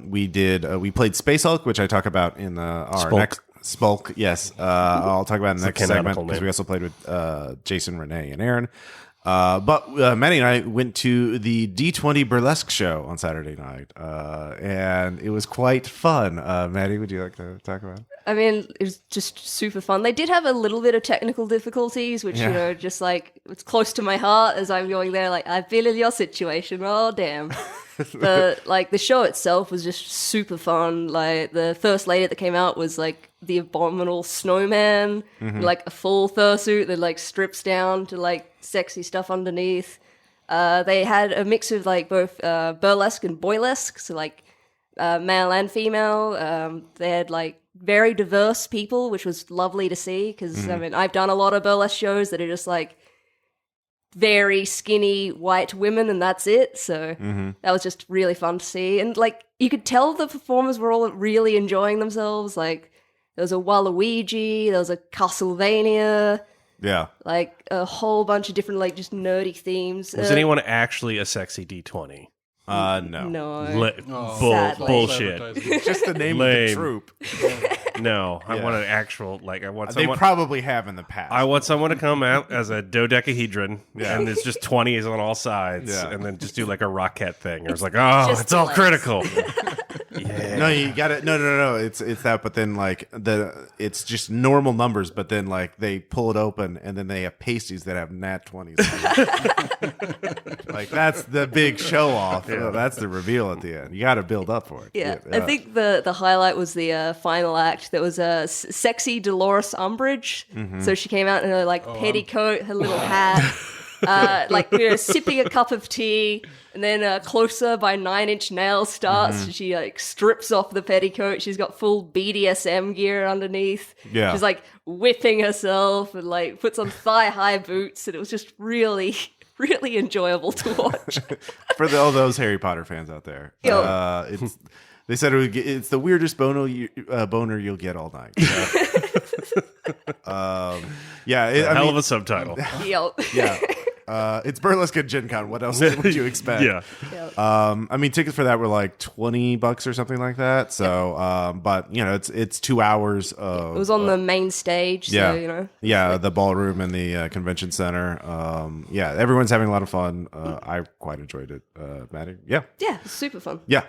A: we played Space Hulk, which I talk about in our next Spulk. Yes, I'll talk about in the next segment because we also played with Jason, Renee, and Aaron. But Maddy and I went to the D20 Burlesque show on Saturday night, and it was quite fun. Maddy, would you like to talk about it?
D: I mean, it was just super fun. They did have a little bit of technical difficulties, which, just like, it's close to my heart as I'm going there, like, I've been in your situation, oh, damn. But, like, the show itself was just super fun. Like, the first lady that came out was, like, the abominable snowman, like, a full fursuit that, like, strips down to, like, sexy stuff underneath. They had a mix of, like, both burlesque and boylesque, so, like, male and female. They had like very diverse people, which was lovely to see because I mean I've done a lot of burlesque shows that are just like very skinny white women and that's it. So that was just really fun to see, and like you could tell the performers were all really enjoying themselves. Like there was a Waluigi, there was a Castlevania.
A: Yeah.
D: Like a whole bunch of different, like, just nerdy themes.
C: Was anyone actually a sexy D20?
A: No.
D: No.
C: Bullshit.
A: Just the name of the troupe.
C: No, I want an actual, like, I want
A: They
C: someone...
A: probably have in the past.
C: I want someone to come out as a dodecahedron, and there's just 20s on all sides, and then just do, like, a Rockette thing. It was like, oh,
D: just
C: it's all
D: legs.
C: critical.
A: No, you got it. No. It's that, but then like it's just normal numbers, but then like they pull it open and then they have pasties that have nat 20s. Like that's the big show off. Yeah. That's the reveal at the end. You got to build up for it.
D: Yeah. I think the highlight was the final act. There was a sexy Dolores Umbridge. So she came out in her like petticoat, her little hat, like sipping a cup of tea. And then Closer by 9 Inch Nails starts. She like strips off the petticoat. She's got full BDSM gear underneath.
A: Yeah.
D: She's like whipping herself and like puts on thigh-high boots. And it was just really, really enjoyable to watch.
A: For all those Harry Potter fans out there. They said it's the weirdest boner you'll get all night.
C: Hell of a subtitle.
A: Yeah. It's burlesque at Gen Con. What else would you expect? I mean, tickets for that were like $20 or something like that. So, but you know, it's 2 hours of.
D: It was on the main stage.
A: Yeah,
D: so, you know.
A: Yeah, the ballroom and the convention center. Everyone's having a lot of fun. I quite enjoyed it. Maddy, yeah,
D: it's super fun.
A: Yeah.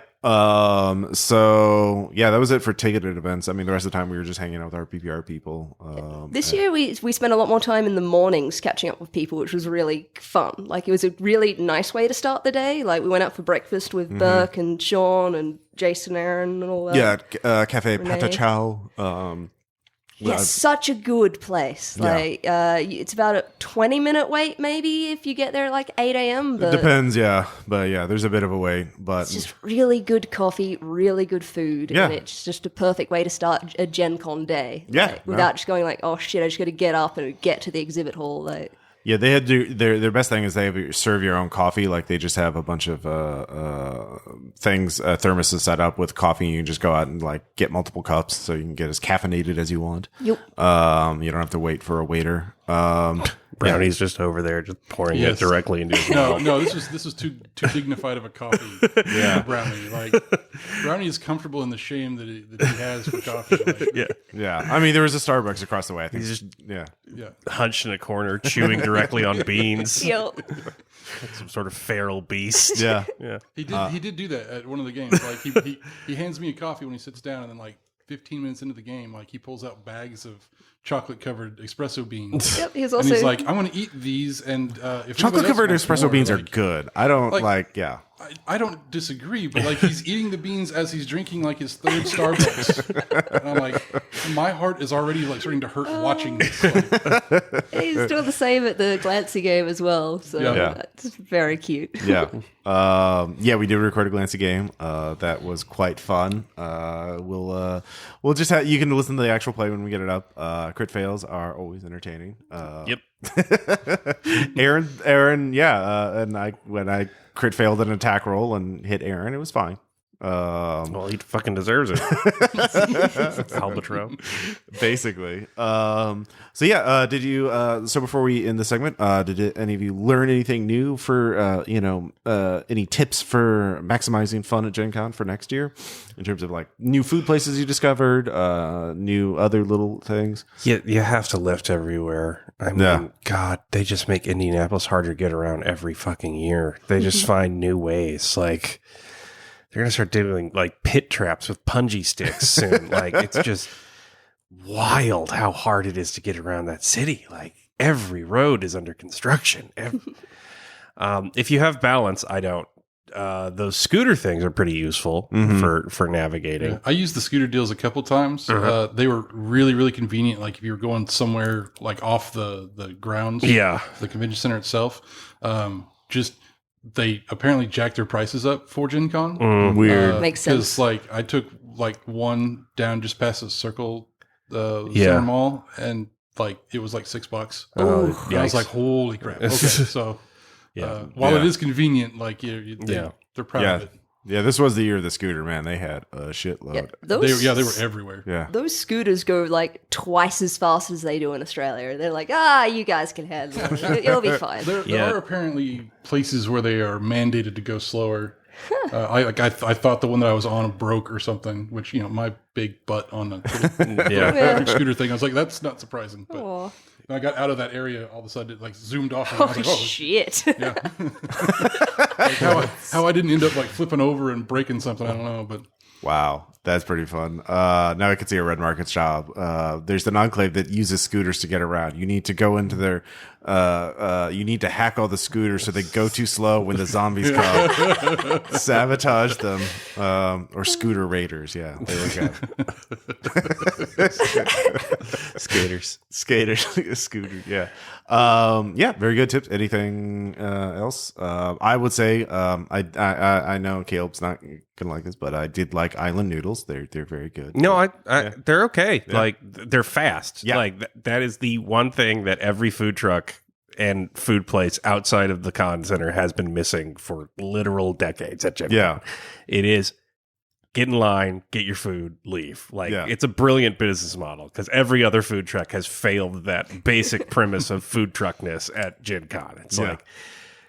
A: So that was it for ticketed events. I mean, the rest of the time we were just hanging out with our RPPR people.
D: This year we spent a lot more time in the mornings catching up with people, which was really fun. Like it was a really nice way to start the day. Like we went out for breakfast with Burke and Sean and Jason, Aaron, and all that.
A: Yeah, Cafe Patachao.
D: Such a good place. Like it's about a 20-minute wait maybe if you get there at like 8 a.m. But
A: it depends, but there's a bit of a wait. But
D: it's just really good coffee, really good food, and it's just a perfect way to start a Gen Con day. Without just going like, oh shit, I just got to get up and get to the exhibit hall. Like.
A: Yeah, they had to. Their best thing is they have serve your own coffee. Like they just have a bunch of things, thermoses set up with coffee. You can just go out and like get multiple cups, so you can get as caffeinated as you want.
D: Yep.
A: You don't have to wait for a waiter.
C: Brownie's just over there, just pouring it directly into his mouth.
B: No, this was too dignified of a coffee. For Brownie, like Brownie is comfortable in the shame that he has for coffee. Like,
A: I mean, there was a Starbucks across the way. I think
C: he's just hunched in a corner, chewing directly on beans.
D: Yep.
C: Some sort of feral beast.
A: Yeah.
B: He did do that at one of the games. Like he hands me a coffee when he sits down, and then like 15 minutes into the game, like he pulls out bags of chocolate-covered espresso beans.
D: Yep,
B: and he's like, "I want to eat these." And if
A: chocolate-covered espresso beans are good. I don't
B: I don't disagree, but like he's eating the beans as he's drinking like his third Starbucks, and I'm like, my heart is already like starting to hurt watching this. Like,
D: he's doing the same at the Glancy game as well, so that's very cute.
A: We did record a Glancy game. That was quite fun. We'll just have, you can listen to the actual play when we get it up. Crit fails are always entertaining.
C: Yep.
A: Aaron, and when I crit failed an attack roll and hit Aaron, it was fine.
C: Well, he fucking deserves it. Albatro.
A: Basically. Did you, so before we end the segment, did any of you learn anything new for, any tips for maximizing fun at Gen Con for next year? In terms of like new food places you discovered, new other little things?
C: You have to lift everywhere. I mean, God, they just make Indianapolis harder to get around every fucking year. They just find new ways. Like, they're going to start doing like pit traps with punji sticks soon. Like, it's just wild how hard it is to get around that city. Like, every road is under construction. If you have balance, I don't. Those scooter things are pretty useful for navigating.
B: Yeah. I used the scooter deals a couple times. They were really, really convenient. Like if you were going somewhere like off the grounds, the convention center itself, just they apparently jacked their prices up for Gen Con.
A: Weird.
D: Makes sense.
B: Because I took one down just past the Circle Center Mall, and it was like $6. And I was like, holy crap. Okay, so while it is convenient, they're proud of it.
A: Yeah, this was the year of the scooter, man. They had a shitload.
D: Yeah,
B: they were everywhere.
A: Yeah.
D: Those scooters go twice as fast as they do in Australia. They're like, you guys can handle it. You'll be fine.
B: There are apparently places where they are mandated to go slower. I thought the one that I was on broke or something, which, my big butt on the scooter thing, I was like, that's not surprising. But when I got out of that area, all of a sudden it zoomed off. And I was like,
D: shit.
B: Yeah. how I didn't end up flipping over and breaking something, I don't know. But
A: wow, that's pretty fun. Now I can see a Red Market's job. There's an enclave that uses scooters to get around. You need to go into their, you need to hack all the scooters so they go too slow when the zombies come. Sabotage them, or scooter raiders. Yeah, there we go. Skaters, scooter. Yeah. Very good tips. Anything else? I would say, I know Caleb's not gonna like this, but I did like Island Noodles. They're very good.
C: No, they're okay. Yeah. They're fast. Yeah. That is the one thing that every food truck and food place outside of the con center has been missing for literal decades at Gen Con.
A: Yeah.
C: It is get in line, get your food, leave. It's a brilliant business model because every other food truck has failed that basic premise of food truckness at Gen Con. It's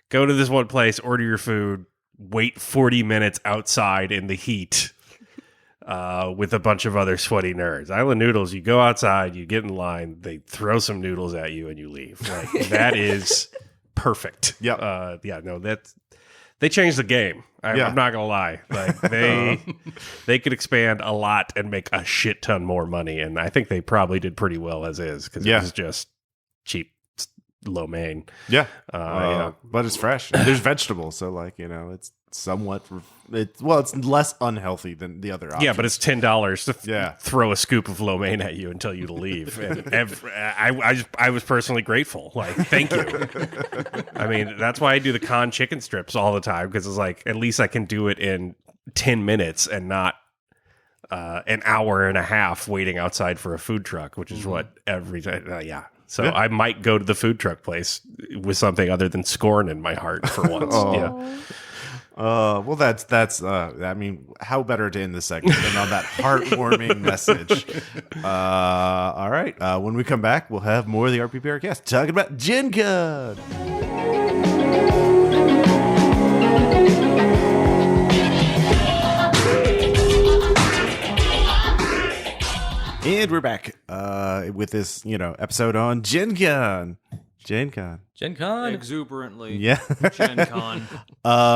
C: go to this one place, order your food, wait 40 minutes outside in the heat with a bunch of other sweaty nerds. Island Noodles, you go outside, you get in line, they throw some noodles at you, and you leave. That is perfect.
A: Yeah.
C: They changed the game. I'm not gonna lie. They could expand a lot and make a shit ton more money, and I think they probably did pretty well as is because it was just cheap lo mein.
A: Yeah, but it's fresh. There's vegetables, so it's somewhat. It's less unhealthy than the other options.
C: Yeah, but it's $10 to throw a scoop of lo mein at you and tell you to leave. And I was personally grateful. Thank you. I mean, that's why I do the con chicken strips all the time because it's at least I can do it in 10 minutes and not an hour and a half waiting outside for a food truck, which is what every time. So I might go to the food truck place with something other than scorn in my heart for once. Yeah.
A: Well, that's. I mean, how better to end this segment than on that heartwarming message? All right. When we come back, we'll have more of the RPPR cast talking about Gen Con. And we're back with this, episode on Gen Con. Gen Con.
E: Exuberantly.
A: Yeah.
E: Gen Con.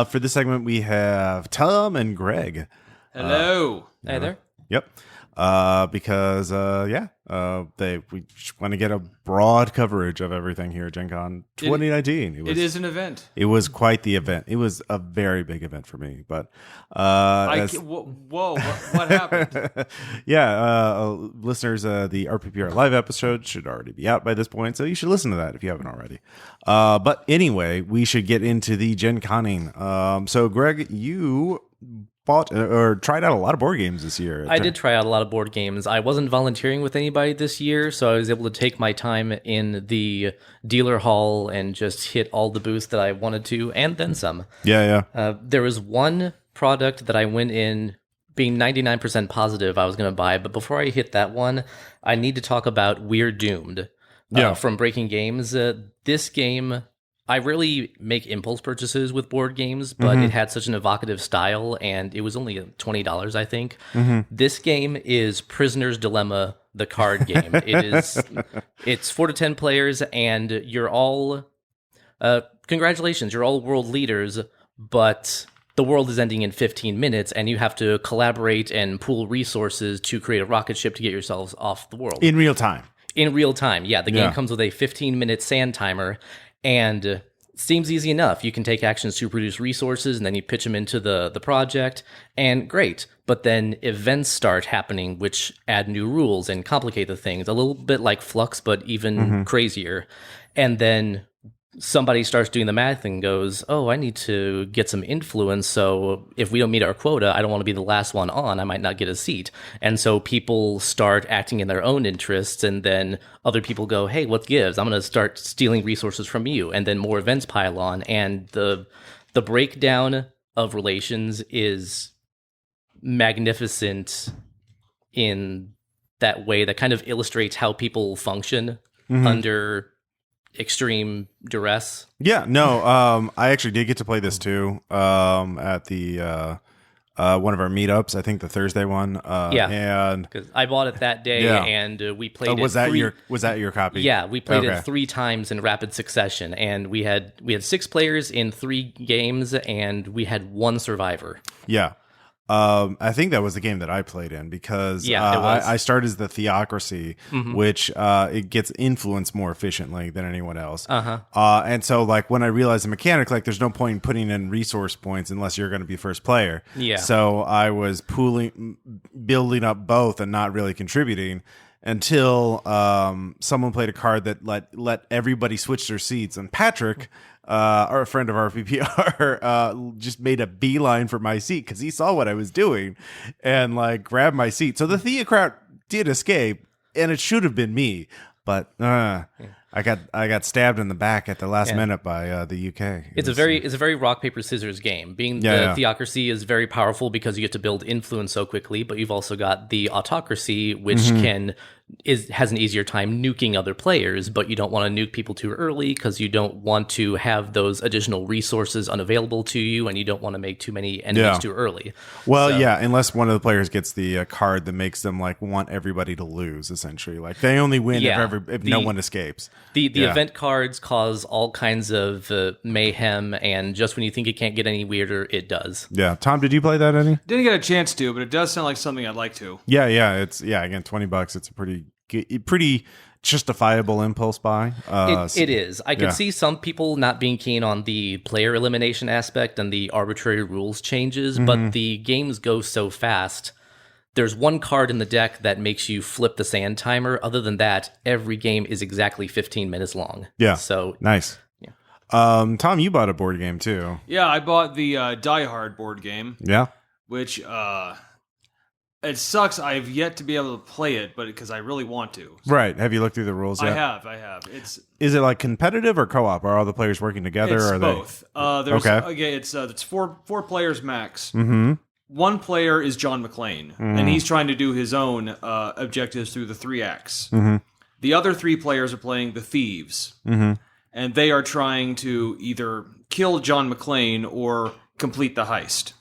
A: For this segment, we have Tom and Greg.
E: Hello. Hey there.
A: Yep. Because we just want to get a broad coverage of everything here at Gen Con 2019.
E: It is an event.
A: It was quite the event. It was a very big event for me. But
E: what happened?
A: Listeners, the RPPR live episode should already be out by this point, so you should listen to that if you haven't already. But anyway, we should get into the Gen Conning. So Greg, you bought or tried out a lot of board games this year.
F: I did try out a lot of board games. I wasn't volunteering with anybody this year, so I was able to take my time in the dealer hall and just hit all the booths that I wanted to, and then some.
A: Yeah.
F: There was one product that I went in being 99% positive I was going to buy, but before I hit that one, I need to talk about We're Doomed from Breaking Games. This game, I rarely make impulse purchases with board games, but it had such an evocative style, and it was only $20, I think. This game is Prisoner's Dilemma, the card game. It's 4 to 10 players, and you're all congratulations, you're all world leaders, but the world is ending in 15 minutes, and you have to collaborate and pool resources to create a rocket ship to get yourselves off the world.
A: In real time.
F: In real time, yeah. The game comes with a 15-minute sand timer, and seems easy enough. You can take actions to produce resources, and then you pitch them into the project, and great. But then events start happening, which add new rules and complicate the things. A little bit like Flux, but even crazier. And then somebody starts doing the math and goes, oh, I need to get some influence. So if we don't meet our quota, I don't want to be the last one on. I might not get a seat. And so people start acting in their own interests. And then other people go, hey, what gives? I'm going to start stealing resources from you. And then more events pile on. And the breakdown of relations is magnificent in that way that kind of illustrates how people function under extreme duress.
A: Yeah, no, I actually did get to play this too at the one of our meetups. I think the Thursday one. And
F: because I bought it that day, and we played.
A: Was that your copy?
F: Yeah, we played it 3 times in rapid succession, and we had 6 players in 3 games, and we had 1 survivor.
A: Yeah. I think that was the game that I played in because I started as the Theocracy, which it gets influence more efficiently than anyone else. And so, like, when I realized the mechanic, like, there's no point in putting in resource points unless you're going to be first player.
F: Yeah.
A: So I was building up both and not really contributing until someone played a card that let everybody switch their seats, and Patrick, our friend of RPPR, just made a beeline for my seat because he saw what I was doing and like grabbed my seat. So the Theocrat did escape, and it should have been me, but I got stabbed in the back at the last minute by the UK.
F: It's a very rock paper scissors game. Being the Theocracy is very powerful because you get to build influence so quickly, but you've also got the Autocracy, which has an easier time nuking other players, but you don't want to nuke people too early because you don't want to have those additional resources unavailable to you, and you don't want to make too many enemies too early.
A: Well, unless one of the players gets the card that makes them like want everybody to lose. Essentially, like they only win if no one escapes.
F: The event cards cause all kinds of mayhem, and just when you think it can't get any weirder, it does.
A: Yeah, Tom, did you play that any?
E: Didn't get a chance to, but it does sound like something I'd like to.
A: Yeah, it's again $20. It's a pretty justifiable impulse buy.
F: It is. I could see some people not being keen on the player elimination aspect and the arbitrary rules changes, but the games go so fast. There's 1 card in the deck that makes you flip the sand timer. Other than that, every game is exactly 15 minutes long. Yeah. So
A: nice. Yeah. Tom, you bought a board game too.
E: Yeah, I bought the Die Hard board game.
A: Yeah.
E: Which it sucks. I've yet to be able to play it, but because I really want to.
A: So. Right. Have you looked through the rules yet?
E: I have.
A: Is it like competitive or co-op? Are all the players working together?
E: It's
A: or are
E: both. It's 4 players max.
A: Mm-hmm.
E: 1 player is John McClane, and he's trying to do his own objectives through the 3 acts. The other 3 players are playing the Thieves, and they are trying to either kill John McClane or complete the heist,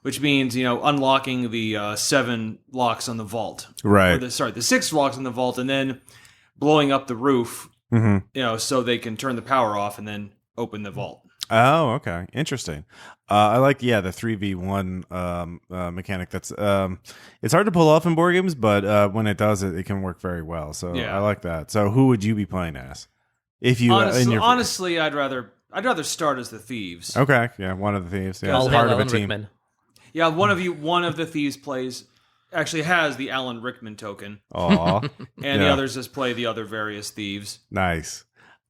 E: which means, unlocking the 7 locks on the vault.
A: Right.
E: The 6 locks on the vault, and then blowing up the roof, so they can turn the power off and then open the vault.
A: Oh, okay. Interesting. I like, the 3v1 mechanic. That's it's hard to pull off in board games, but when it does, it can work very well. So I like that. So who would you be playing as? If you
E: honestly, I'd rather start as the Thieves.
A: Okay, one of the Thieves. Yeah,
F: it's part of a team. Rickman.
E: Yeah, one of the Thieves actually has the Alan Rickman token.
A: Aww.
E: And the others just play the other various Thieves.
A: Nice.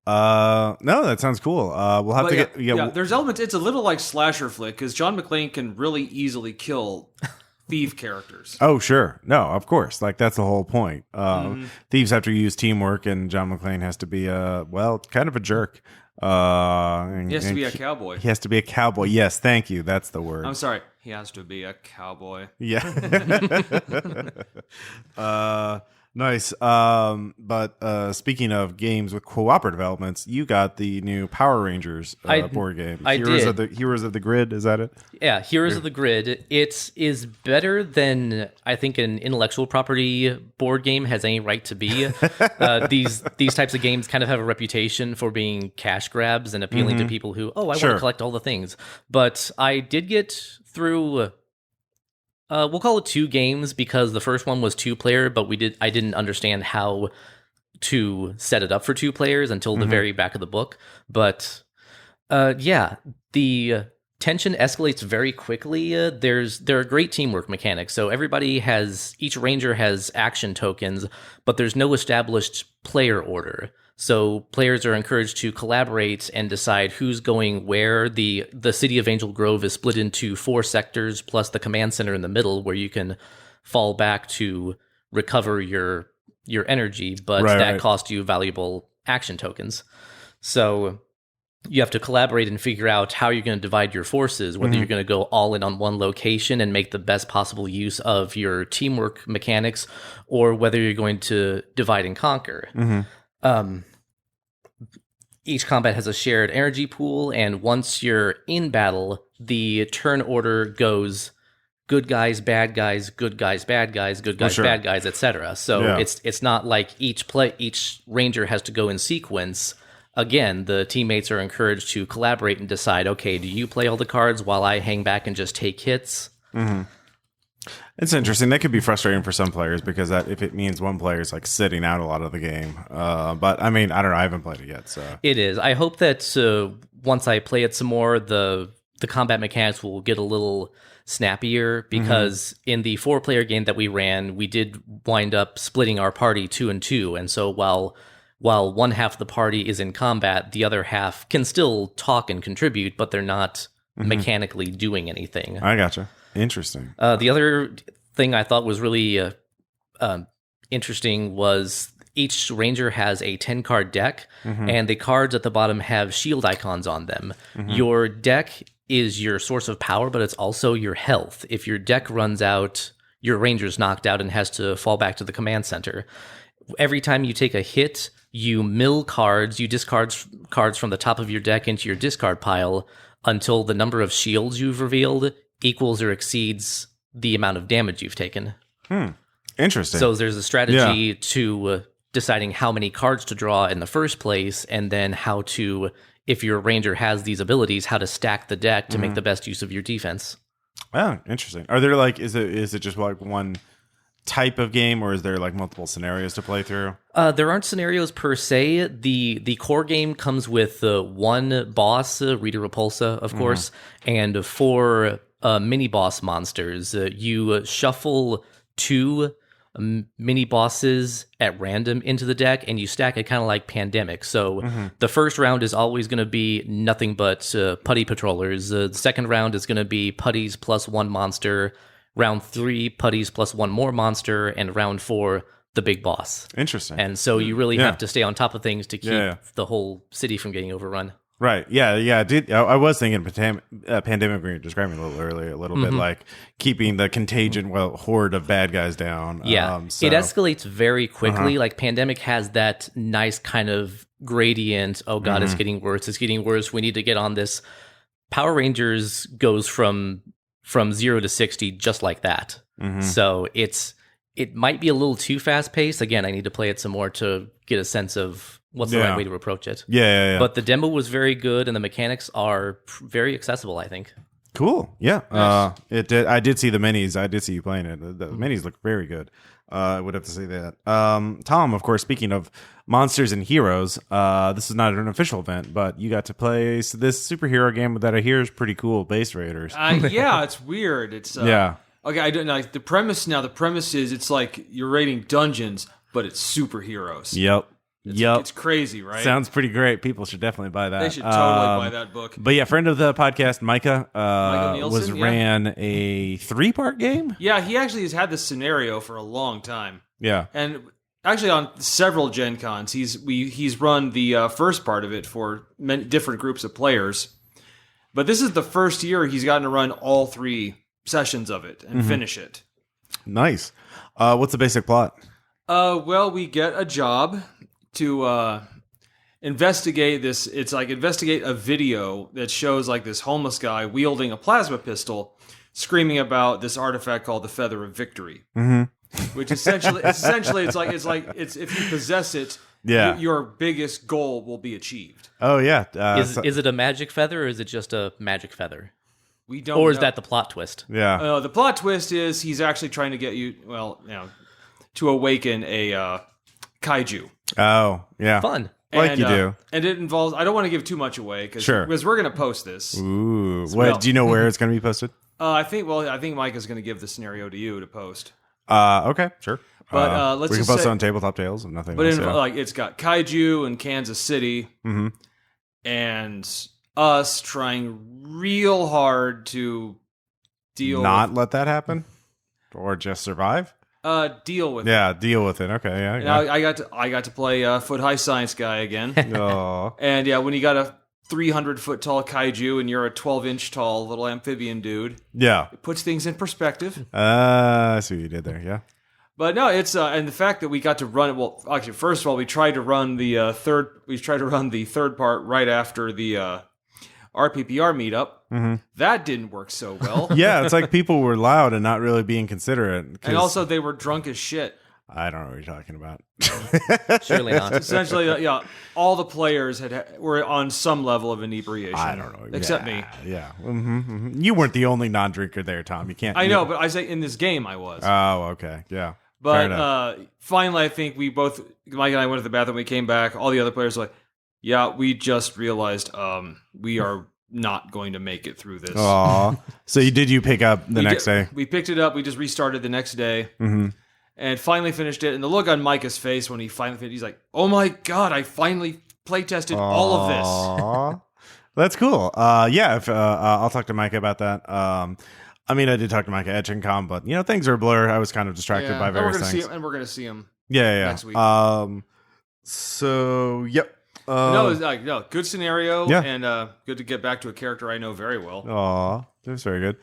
A: No, that sounds cool. We'll have to get.
E: There's elements. It's a little like slasher flick because John McClane can really easily kill thief characters.
A: Oh, sure. No, of course. Like that's the whole point. Thieves have to use teamwork, and John McClane has to be kind of a jerk.
E: He has to be a cowboy.
A: He has to be a cowboy. Yes, thank you. That's the word.
E: I'm sorry. He has to be a cowboy.
A: Yeah. Nice. But speaking of games with cooperative elements, you got the new Power Rangers board game. Heroes of the Grid, is that it?
F: Yeah, Heroes of the Grid. It is better than I think an intellectual property board game has any right to be. These types of games kind of have a reputation for being cash grabs and appealing to people who, I want to collect all the things. But I did get through... we'll call it 2 games because the first one was 2-player, but I didn't understand how to set it up for 2 players until the very back of the book. But the tension escalates very quickly. There are great teamwork mechanics. So each ranger has action tokens, but there's no established player order. So players are encouraged to collaborate and decide who's going where. The city of Angel Grove is split into 4 sectors, plus the command center in the middle, where you can fall back to recover your energy, but that costs you valuable action tokens. So you have to collaborate and figure out how you're going to divide your forces, whether you're going to go all in on one location and make the best possible use of your teamwork mechanics, or whether you're going to divide and conquer. Each combat has a shared energy pool, and once you're in battle, the turn order goes good guys, bad guys, good guys, bad guys, good guys, bad guys, etc. So it's not like each ranger has to go in sequence. Again, the teammates are encouraged to collaborate and decide, okay, do you play all the cards while I hang back and just take hits?
A: It's interesting. That could be frustrating for some players because if it means one player is like sitting out a lot of the game. But I mean, I don't know. I haven't played it yet. So
F: it is. I hope that once I play it some more, the combat mechanics will get a little snappier, because in the 4-player game that we ran, we did wind up splitting our party 2 and 2. And so while one half of the party is in combat, the other half can still talk and contribute, but they're not mechanically doing anything.
A: I gotcha. Interesting.
F: The other thing I thought was really interesting was each ranger has a 10-card deck, and the cards at the bottom have shield icons on them. Your deck is your source of power, but it's also your health. If your deck runs out, your ranger's knocked out and has to fall back to the command center. Every time you take a hit, you mill cards, you discard cards from the top of your deck into your discard pile until the number of shields you've revealed equals or exceeds the amount of damage you've taken.
A: Interesting.
F: So there's a strategy to deciding how many cards to draw in the first place, and then how to, if your ranger has these abilities, how to stack the deck to make the best use of your defense.
A: Oh, interesting. Are there like, is it just like one type of game, or is there like multiple scenarios to play through?
F: There aren't scenarios per se. The core game comes with one boss, Rita Repulsa, of course, and 4 mini boss monsters. You shuffle 2 mini bosses at random into the deck, and you stack it kind of like Pandemic. So the first round is always going to be nothing but putty patrollers. The second round is going to be putties plus 1 monster. Round 3, putties plus 1 more monster, and round 4, the big boss.
A: Interesting.
F: And so you really have to stay on top of things to keep the whole city from getting overrun.
A: Right. Yeah. I was thinking Pandemic, we were describing a little earlier, a little bit like keeping the contagion, horde of bad guys down.
F: Yeah. It escalates very quickly. Like Pandemic has that nice kind of gradient. Oh God, it's getting worse. It's getting worse. We need to get on this. Power Rangers goes from 0 to 60 just like that. So it might be a little too fast paced. Again, I need to play it some more to get a sense of what's the right way to approach it.
A: Yeah.
F: But the demo was very good, and the mechanics are very accessible, I think.
A: Cool. Yeah. Nice. I did see the minis. I did see you playing it. The minis look very good. I would have to say that. Tom, of course, speaking of monsters and heroes, this is not an official event, but you got to play this superhero game that I hear is pretty cool, Base Raiders.
E: Yeah, it's weird. It's okay, I don't know. Like, the premise is it's like you're raiding dungeons, but it's superheroes.
A: Yep.
E: It's crazy, right?
A: Sounds pretty great. People should definitely buy that.
E: They should totally buy that book.
A: But yeah, friend of the podcast, Micah Nielsen, ran a 3-part game.
E: Yeah, he actually has had this scenario for a long time.
A: Yeah,
E: and actually on several Gen Cons, he's run the first part of it for many different groups of players. But this is the first year he's gotten to run all 3 sessions of it and finish it.
A: Nice. What's the basic plot?
E: Well, we get a job to investigate this. It's like investigate a video that shows like this homeless guy wielding a plasma pistol, screaming about this artifact called the Feather of Victory, which essentially it's like if you possess it, your biggest goal will be achieved.
A: Oh yeah,
E: is
F: it a magic feather, or is it just a magic feather?
E: We don't.
F: Or is that the plot twist?
A: Yeah.
E: The plot twist is he's actually trying to get you, to awaken a kaiju.
A: Oh, yeah.
F: Fun.
A: Like you do.
E: And it involves, I don't want to give too much away because we're going to post this.
A: Ooh. Do you know where it's going to be posted?
E: I think Mike is going to give the scenario to you to post.
A: Okay, sure.
E: But let's
A: we can
E: just
A: post
E: say,
A: it on Tabletop Tales and nothing
E: but
A: else.
E: like it's got Kaiju and Kansas City, and us trying real hard to deal
A: Not
E: with,
A: let that happen, or just survive.
E: deal with
A: Yeah, deal with it. Okay, yeah.
E: Now I got to play Foot High Science Guy again.
A: Oh.
E: And yeah, when you got a 300-foot tall kaiju and you're a 12-inch tall little amphibian dude,
A: Yeah.
E: it puts things in perspective.
A: I see what you did there. Yeah.
E: But no, it's and the fact that we got to run it. Well, actually, first of all, we tried to run the third. We tried to run the third part right after the RPPR meetup. Mm-hmm. That didn't work so well.
A: Yeah, it's like people were loud and not really being considerate.
E: And also, they were drunk as shit.
A: I don't know what you're talking about.
F: Surely not.
E: Essentially, yeah, all the players were on some level of inebriation.
A: I don't know.
E: Except me.
A: Yeah. You weren't the only non-drinker there, Tom. You can't.
E: I know, but I say in this game I was.
A: Oh, okay. Yeah.
E: But finally, I think we both, Mike and I went to the bathroom, we came back, all the other players were like, yeah, we just realized we are not going to make it through this.
A: Aw. So did you pick up the next day?
E: We picked it up, we just restarted the next day, and finally finished it. And the look on Micah's face when he finally finished, he's like, oh my God, I finally playtested all of this.
A: That's cool. Yeah, if, I'll talk to Micah about that. I mean, I did talk to Micah at Gen Con, but, things are a blur. I was kind of distracted by various things.
E: And we're going to see him
A: next
E: week.
A: So, yep.
E: No, good scenario,
A: yeah.
E: And good to get back to a character I know very well.
A: Aw, that was very good.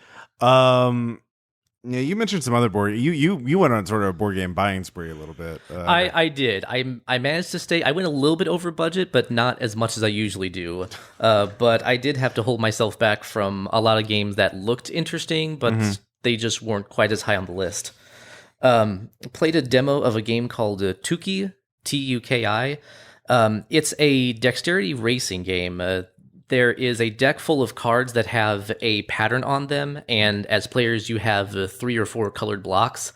A: Yeah, you mentioned some other board. You went on sort of a board game buying spree a little bit.
F: I did. I managed to stay. I went a little bit over budget, but not as much as I usually do. But I did have to hold myself back from a lot of games that looked interesting, but they just weren't quite as high on the list. Played a demo of a game called Tuki, Tuki. It's a dexterity racing game. There is a deck full of cards that have a pattern on them, and as players, you have 3 or 4 colored blocks.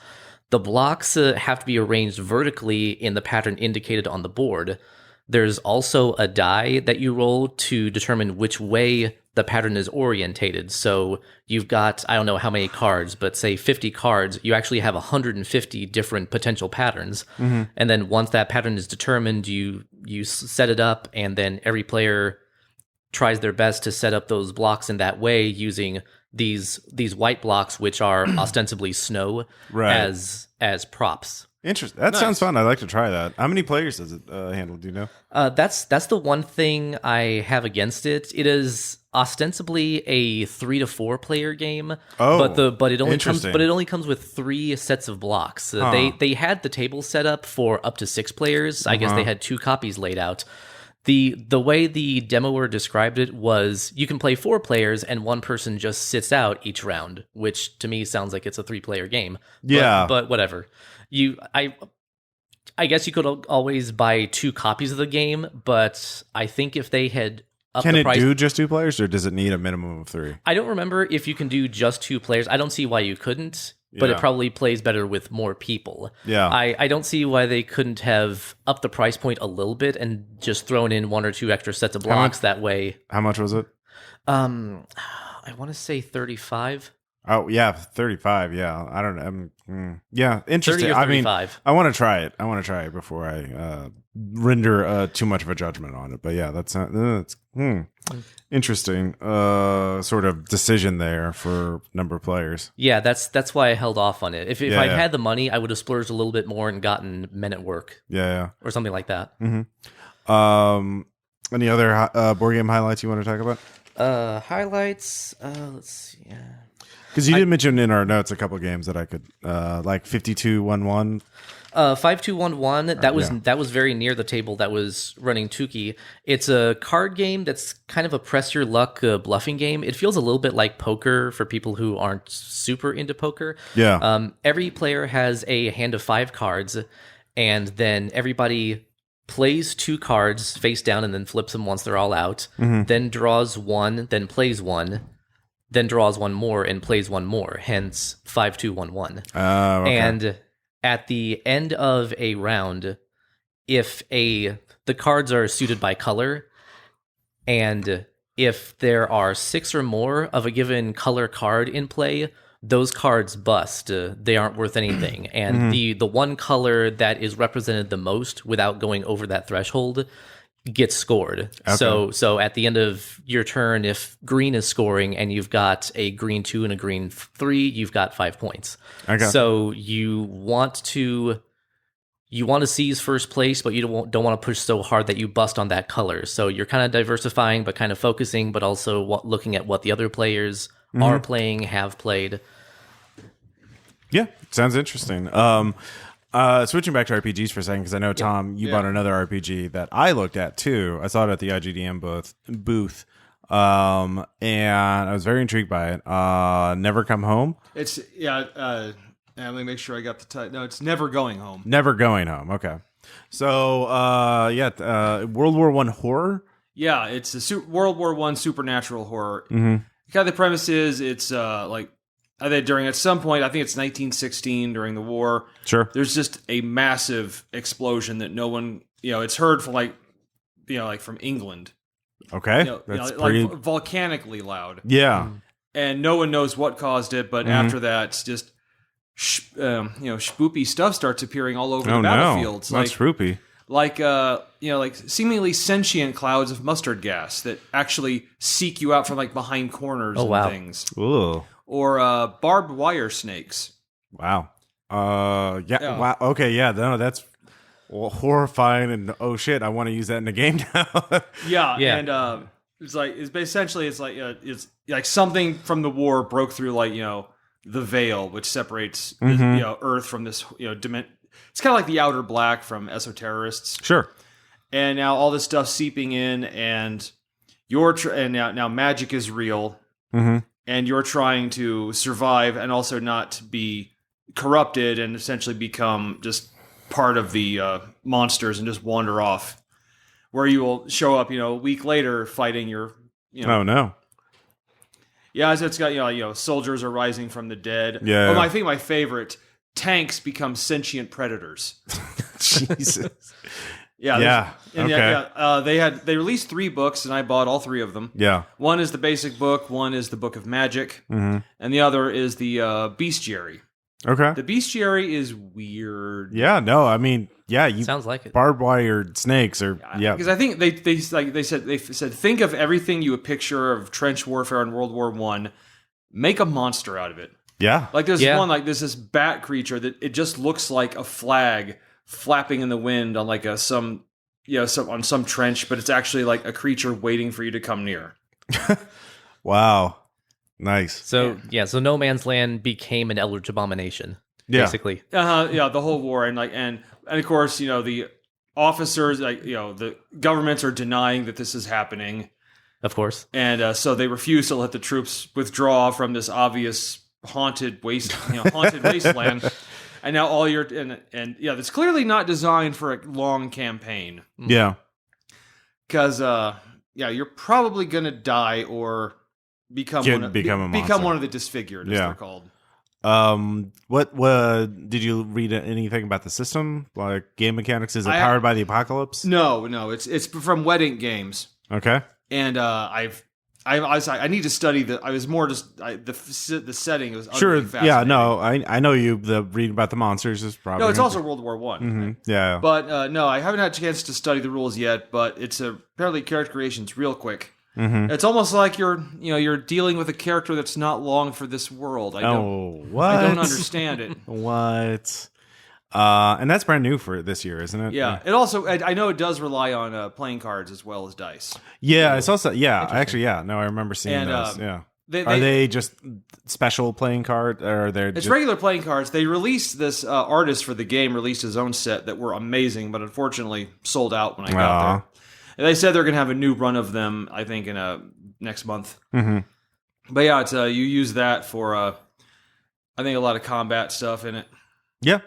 F: The blocks have to be arranged vertically in the pattern indicated on the board. There's also a die that you roll to determine which way the pattern is orientated. So you've got, I don't know how many cards, but say 50 cards, you actually have 150 different potential patterns. And then once that pattern is determined, you set it up, and then every player tries their best to set up those blocks in that way using these white blocks, which are ostensibly snow, as props.
A: Interesting. That sounds fun. I'd like to try that. How many players does it handle? Do you know?
F: That's the one thing I have against it. It is ostensibly a 3 to 4 player game.
A: Oh,
F: but it only comes with 3 sets of blocks. They had the table set up for up to 6 players. I guess they had 2 copies laid out. The way the demoer described it was you can play 4 players and one person just sits out each round, which to me sounds like it's a 3-player game. But whatever. I guess you could always buy 2 copies of the game, but I think if they had upped the price...
A: Can it do just 2 players, or does it need a minimum of 3?
F: I don't remember if you can do just 2 players. I don't see why you couldn't. But it probably plays better with more people. Yeah, I don't see why they couldn't have upped the price point a little bit and just thrown in 1 or 2 extra sets of blocks that way.
A: How much was it?
F: I want to say 35.
A: Oh yeah, 35. Yeah, I don't know. Yeah, interesting.
F: 30 or 35.
A: I want to try it. I want to try it before I render too much of a judgment on it. But yeah, that's interesting. Sort of decision there for number of players.
F: Yeah, that's why I held off on it. If I had the money, I would have splurged a little bit more and gotten Men at Work. Yeah, or something like that.
A: Any other board game highlights you want to talk about?
F: Highlights. Let's see.
A: Because you did mention in our notes a couple of games that I could like 5211.
F: 5211. That was very near the table that was running Tuki. It's a card game that's kind of a press your luck bluffing game. It feels a little bit like poker for people who aren't super into poker. Yeah. Every player has a hand of 5 cards, and then everybody plays 2 cards face down and then flips them once they're all out. Then draws 1, then plays 1. Then draws 1 more and plays 1 more, hence 5211. Okay. And at the end of a round, if the cards are suited by color, and if there are 6 or more of a given color card in play, those cards bust. They aren't worth anything. And the one color that is represented the most without going over that threshold gets scored. Okay. So at the end of your turn, if green is scoring and you've got a green 2 and a green 3, you've got 5 points. Okay. So you want to seize first place, but you don't want to push so hard that you bust on that color. So you're kind of diversifying, but kind of focusing, but also looking at what the other players are playing, have played.
A: Yeah, sounds interesting. Switching back to RPGs for a second, because I know, Tom, you bought another RPG that I looked at too. I saw it at the IGDM booth, and I was very intrigued by it. Never Come Home.
E: It's let me make sure I got the title. No, it's Never Going Home. Never Going Home. Okay.
A: So, World War I horror.
E: Yeah, it's a World War I supernatural horror. Kind of the premise is it's at some point, I think it's 1916 during the war.
A: Sure.
E: There's just a massive explosion that no one, it's heard from from England.
A: Okay.
E: That's pretty volcanically loud.
A: Yeah.
E: And no one knows what caused it, but after that, it's just spoopy stuff starts appearing all over the battlefields.
A: Not spoopy.
E: Like seemingly sentient clouds of mustard gas that actually seek you out from behind corners things.
A: Ooh.
E: Or barbed wire snakes.
A: Wow. Yeah. Wow. Okay. Yeah. No, that's horrifying. And oh shit, I want to use that in the game now.
E: Yeah. And it's like something from the war broke through the veil, which separates Earth from this dimension. It's kind of like the outer black from Esoterrorists.
A: Sure.
E: And now all this stuff seeping in, and now magic is real. And you're trying to survive and also not be corrupted and essentially become just part of the monsters and just wander off. Where you will show up, a week later fighting your,
A: Oh no.
E: Yeah, so it's got soldiers are rising from the dead.
A: Yeah.
E: I think my favorite, tanks become sentient predators.
A: Jesus.
E: Yeah.
A: Okay.
E: They released 3 books, and I bought all 3 of them.
A: Yeah.
E: One is the basic book, one is the Book of Magic, and the other is the Bestiary.
A: Okay.
E: The Bestiary is weird.
A: Yeah. No. I mean,
F: sounds like it.
A: Barbed wired snakes are
E: because I think they said think of everything you would picture of trench warfare in World War I, make a monster out of it.
A: Yeah.
E: Like there's one there's this bat creature that it just looks like a flag flapping in the wind on on some trench, but it's actually like a creature waiting for you to come near.
A: Wow. Nice.
F: So No Man's Land became an Eldritch Abomination, basically.
E: The whole war, and of course, the officers, the governments are denying that this is happening.
F: Of course.
E: And so they refuse to let the troops withdraw from this obvious haunted wasteland. And now all your it's clearly not designed for a long campaign.
A: Yeah.
E: Because you're probably gonna die or become one of the disfigured, as they're called.
A: What did you read anything about the system? Like game mechanics? Is it powered by the apocalypse?
E: No, it's from Wet Ink Games.
A: Okay.
E: And I need to study the. I was more just the setting was
A: sure.
E: Yeah,
A: no, I know you. The reading about the monsters is probably
E: no. It's also World War I.
A: Mm-hmm. Yeah,
E: but no, I haven't had a chance to study the rules yet. But it's apparently character creation's real quick. Mm-hmm. It's almost like you're dealing with a character that's not long for this world. I don't understand it.
A: What? And that's brand new for this year, isn't it?
E: Yeah. It also, I know it does rely on playing cards as well as dice.
A: Yeah, I saw some. Yeah, actually, yeah. No, I remember seeing those. Yeah. Are they just special playing card, or they're
E: it's regular playing cards? They released this artist for the game released his own set that were amazing, but unfortunately sold out when I got there. And they said they're going to have a new run of them, I think, in next month. Mm-hmm. But yeah, it's you use that for I think a lot of combat stuff in it.
A: Yeah.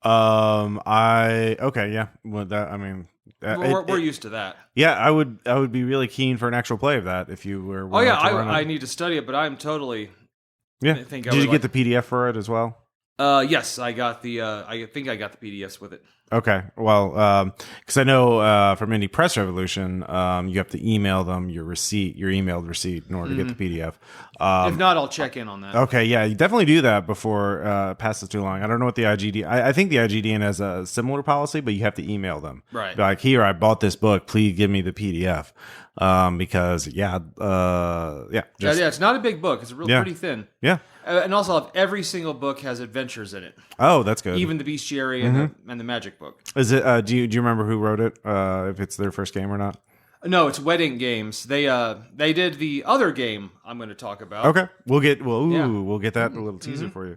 A: Yeah. Well, that I mean,
E: we're used to that.
A: Yeah, I would be really keen for an actual play of that if you were.
E: Oh yeah, I need to study it, but I'm totally.
A: Yeah. Did you get the PDF for it as well?
E: Yes, I got the. I think I got the PDFs with it.
A: Okay. Well, because I know from Indie Press Revolution, you have to email them your emailed receipt in order to get the PDF.
E: If not, I'll check in on that.
A: Okay, yeah, you definitely do that before it passes too long. I don't know what the IGD. I think the IGDN has a similar policy, but you have to email them.
E: Right.
A: Be like, here, I bought this book. Please give me the PDF. Because
E: it's not a big book. It's pretty thin.
A: Yeah.
E: And also, every single book has adventures in it.
A: Oh, that's good.
E: Even the Bestiary and the Magic book.
A: Is it? Do you remember who wrote it? If it's their first game or not?
E: No, it's Wedding Games. They did the other game I'm going to talk about.
A: Okay, we'll get that a little teaser for you.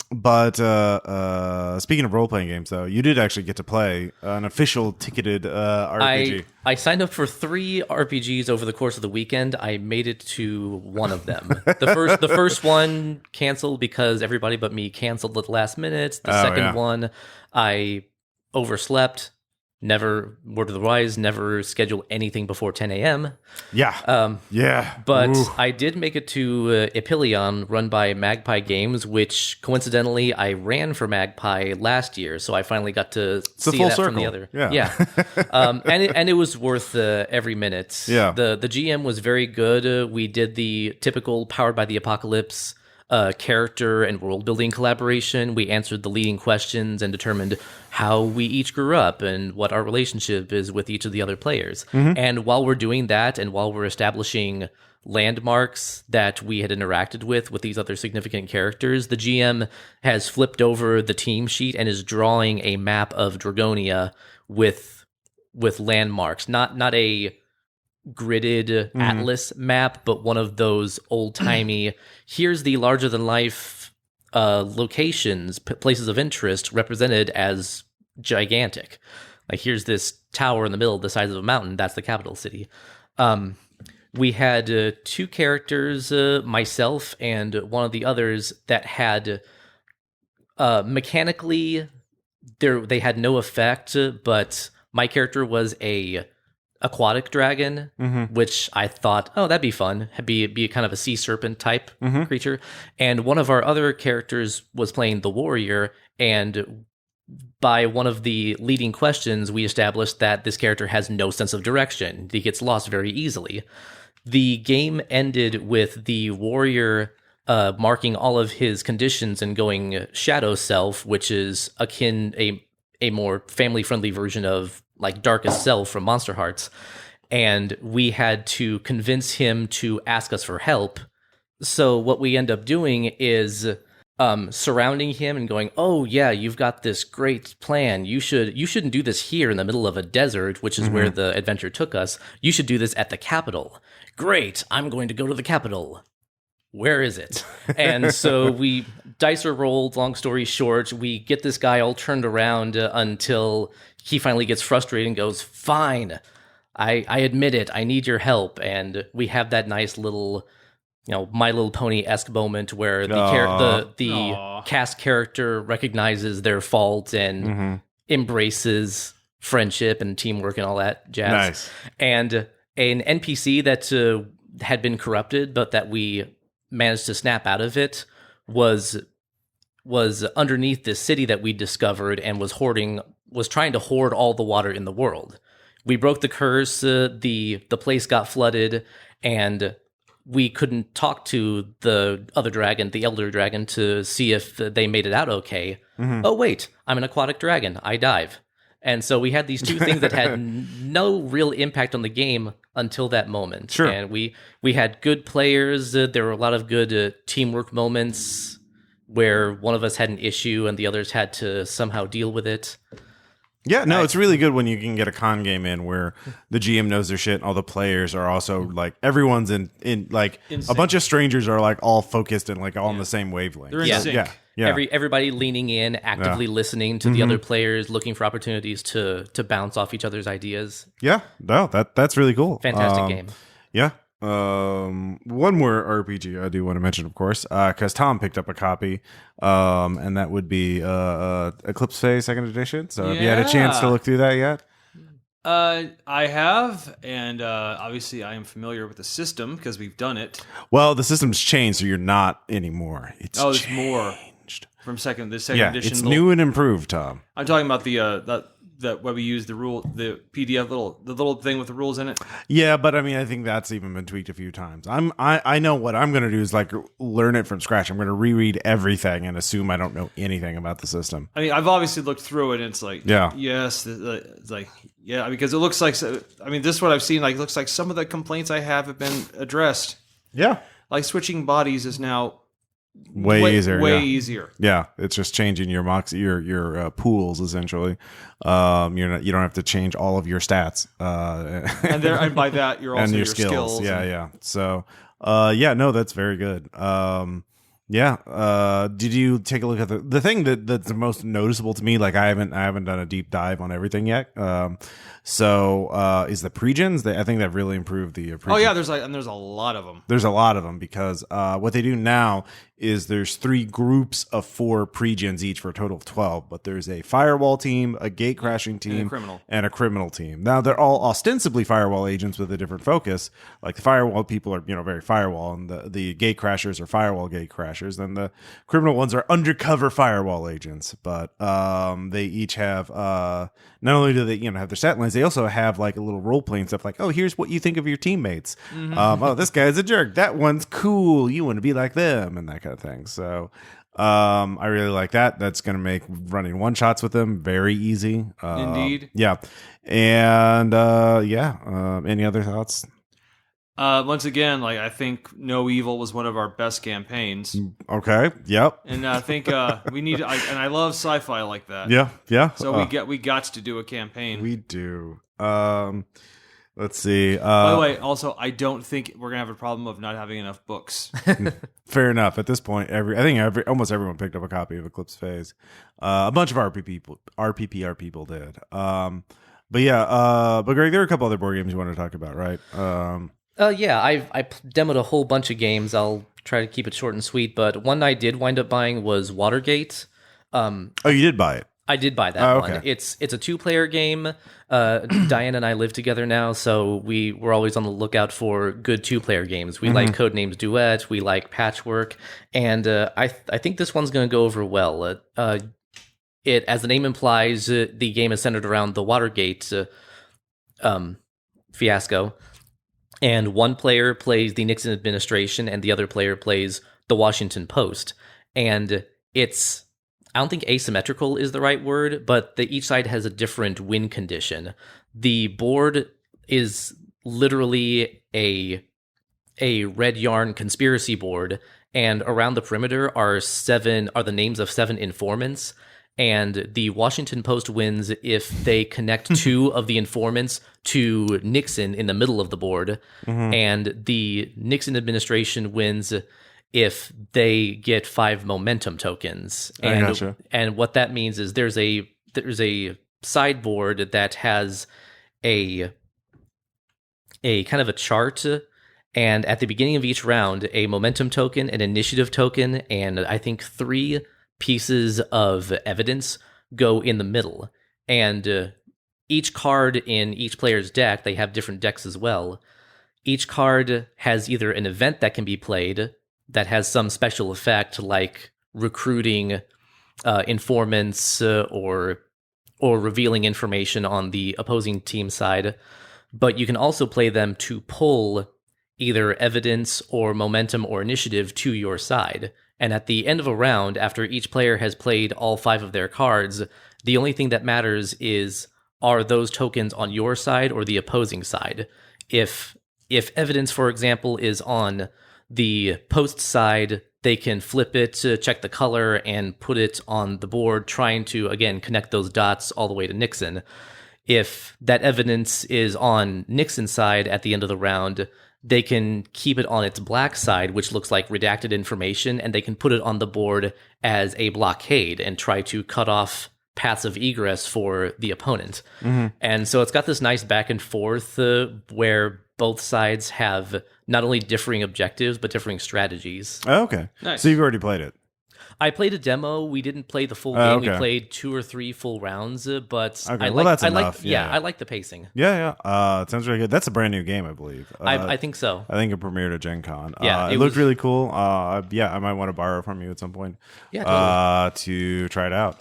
A: But speaking of role playing games, though, you did actually get to play an official ticketed RPG.
F: I signed up for 3 RPGs over the course of the weekend. I made it to one of them. The first one canceled because everybody but me canceled at the last minute. The second one, I overslept. Never, word of the wise, never schedule anything before 10 a.m.
A: Yeah.
F: But I did make it to Epilion, run by Magpie Games, which coincidentally I ran for Magpie last year, so I finally got to see that from the other.
A: Yeah.
F: And it was worth every minute.
A: Yeah.
F: The GM was very good. We did the typical Powered by the Apocalypse character and world building collaboration. We answered the leading questions and determined how we each grew up and what our relationship is with each of the other players. And while we're doing that, and while we're establishing landmarks that we had interacted with these other significant characters, the GM has flipped over the team sheet and is drawing a map of Dragonia with landmarks, not a gridded atlas map, but one of those old-timey, here's the larger-than-life locations, places of interest represented as gigantic. Like, here's this tower in the middle the size of a mountain. That's the capital city. We had 2 characters, myself and one of the others, that had mechanically, they had no effect, but my character was a aquatic dragon, which I thought, oh, that'd be fun. Be kind of a sea serpent type creature. And one of our other characters was playing the warrior, and by one of the leading questions, we established that this character has no sense of direction. He gets lost very easily. The game ended with the warrior marking all of his conditions and going shadow self, which is akin a more family-friendly version of like Darkest Self from Monster Hearts. And we had to convince him to ask us for help. So what we end up doing is surrounding him and going, oh yeah, you've got this great plan. You shouldn't do this here in the middle of a desert, which is where the adventure took us. You should do this at the capital. Great, I'm going to go to the capital. Where is it? And so we dice are rolled, long story short, we get this guy all turned around until he finally gets frustrated and goes, fine, I admit it, I need your help. And we have that nice little, My Little Pony-esque moment where the cast character recognizes their fault and embraces friendship and teamwork and all that jazz.
A: Nice.
F: And an NPC that had been corrupted, but that we managed to snap out of it, was underneath this city that we discovered and was trying to hoard all the water in the world. We broke the curse, the place got flooded, and we couldn't talk to the other dragon, the elder dragon, to see if they made it out okay. Oh wait, I'm an aquatic dragon, I dive. And so we had these 2 things that had no real impact on the game until that moment.
A: Sure.
F: And we had good players. There were a lot of good teamwork moments where one of us had an issue and the others had to somehow deal with it.
A: Yeah, no, it's really good when you can get a con game in where the GM knows their shit and all the players are also like, everyone's in like a bunch of strangers are like all focused and like all on the same wavelength.
E: They're in sync.
A: Yeah.
F: Everybody leaning in, actively listening to the other players, looking for opportunities to bounce off each other's ideas.
A: Yeah, no, that's really cool.
F: Fantastic game.
A: Yeah. One more RPG I do want to mention, of course, because Tom picked up a copy, and that would be Eclipse Phase 2nd Edition. So have you had a chance to look through that yet?
E: I have, and obviously I am familiar with the system because we've done it.
A: Well, the system's changed, so you're not anymore.
E: There's more.
A: changed
E: from the second
A: yeah,
E: edition.
A: It's new and improved, Tom.
E: I'm talking about that where we use the PDF the little thing with the rules in it.
A: Yeah, but I mean, I think that's even been tweaked a few times. I know what I'm going to do is like learn it from scratch. I'm going to reread everything and assume I don't know anything about the system.
E: I mean, I've obviously looked through it, and it's like, yes, it's like, yeah, because it looks like, I mean, this is what I've seen. Like, it looks like some of the complaints I have been addressed.
A: Yeah,
E: like switching bodies is now
A: way easier.
E: Easier.
A: Yeah, it's just changing your your pools essentially. You don't have to change all of your stats.
E: And by that you're also
A: and your
E: skills.
A: Yeah. So, no, that's very good. Did you take a look at the thing that's the most noticeable to me? Like I haven't done a deep dive on everything yet. Is the pregens? I think they've really improved the.
E: Oh yeah, there's a lot of them.
A: There's a lot of them because what they do now is there's 3 groups of 4 pregens each for a total of 12. But there's a firewall team, a gate crashing team, and a criminal team. Now they're all ostensibly firewall agents with a different focus. Like the firewall people are very firewall, and the gate crashers are firewall gate crashers. Then the criminal ones are undercover firewall agents. But they each have not only do they have their stat lines, they also have like a little role playing stuff. Like, oh, here's what you think of your teammates. Oh, this guy's a jerk. That one's cool. You want to be like them, and that kind of thing. So I really like that. That's going to make running one shots with them very easy.
E: Indeed.
A: Yeah. And any other thoughts?
E: Once again, like I think No Evil was one of our best campaigns.
A: Okay. Yep.
E: And I think we need. And I love sci-fi like that.
A: Yeah.
E: So we got to do a campaign.
A: We do. Let's see.
E: By the way, also, I don't think we're gonna have a problem of not having enough books.
A: Fair enough. At this point, almost everyone picked up a copy of Eclipse Phase. A bunch of RPPR people did. But Greg, there are a couple other board games you want to talk about, right?
F: Yeah, I demoed a whole bunch of games. I'll try to keep it short and sweet, but one I did wind up buying was Watergate.
A: Oh, you did buy it?
F: I did buy that one. It's a 2-player game. Diane and I live together now, so we're always on the lookout for good 2-player games. We like Codenames Duet, we like Patchwork, and I think this one's going to go over well. It, as the name implies, the game is centered around the Watergate fiasco. And one player plays the Nixon administration and the other player plays the Washington Post. And it's, I don't think asymmetrical is the right word, but each side has a different win condition. The board is literally a red yarn conspiracy board, and around the perimeter are the names of 7 informants. And the Washington Post wins if they connect 2 of the informants to Nixon in the middle of the board. And the Nixon administration wins if they get 5 momentum tokens. And what that means is there's a sideboard that has a kind of a chart, and at the beginning of each round, a momentum token, an initiative token, and I think 3 pieces of evidence go in the middle. And each card in each player's deck, they have different decks as well. Each card has either an event that can be played that has some special effect, like recruiting informants or revealing information on the opposing team side. But you can also play them to pull either evidence or momentum or initiative to your side. And at the end of a round, after each player has played all 5 of their cards, the only thing that matters is, are those tokens on your side or the opposing side? If evidence, for example, is on the Post side, they can flip it to check the color and put it on the board, trying to, again, connect those dots all the way to Nixon. If that evidence is on Nixon's side at the end of the round, they can keep it on its black side, which looks like redacted information, and they can put it on the board as a blockade and try to cut off paths of egress for the opponent. And so it's got this nice back and forth where both sides have not only differing objectives, but differing strategies.
A: Oh, okay.
E: Nice.
A: So you've already played it.
F: I played a demo. We didn't play the full game. We played 2 or 3 full rounds, but I like I like the pacing.
A: Yeah. It sounds really good. That's a brand new game, I believe.
F: I think so.
A: I think it premiered at Gen Con.
F: Yeah,
A: it looked really cool. I might want to borrow from you at some point.
F: Yeah, totally.
A: To try it out.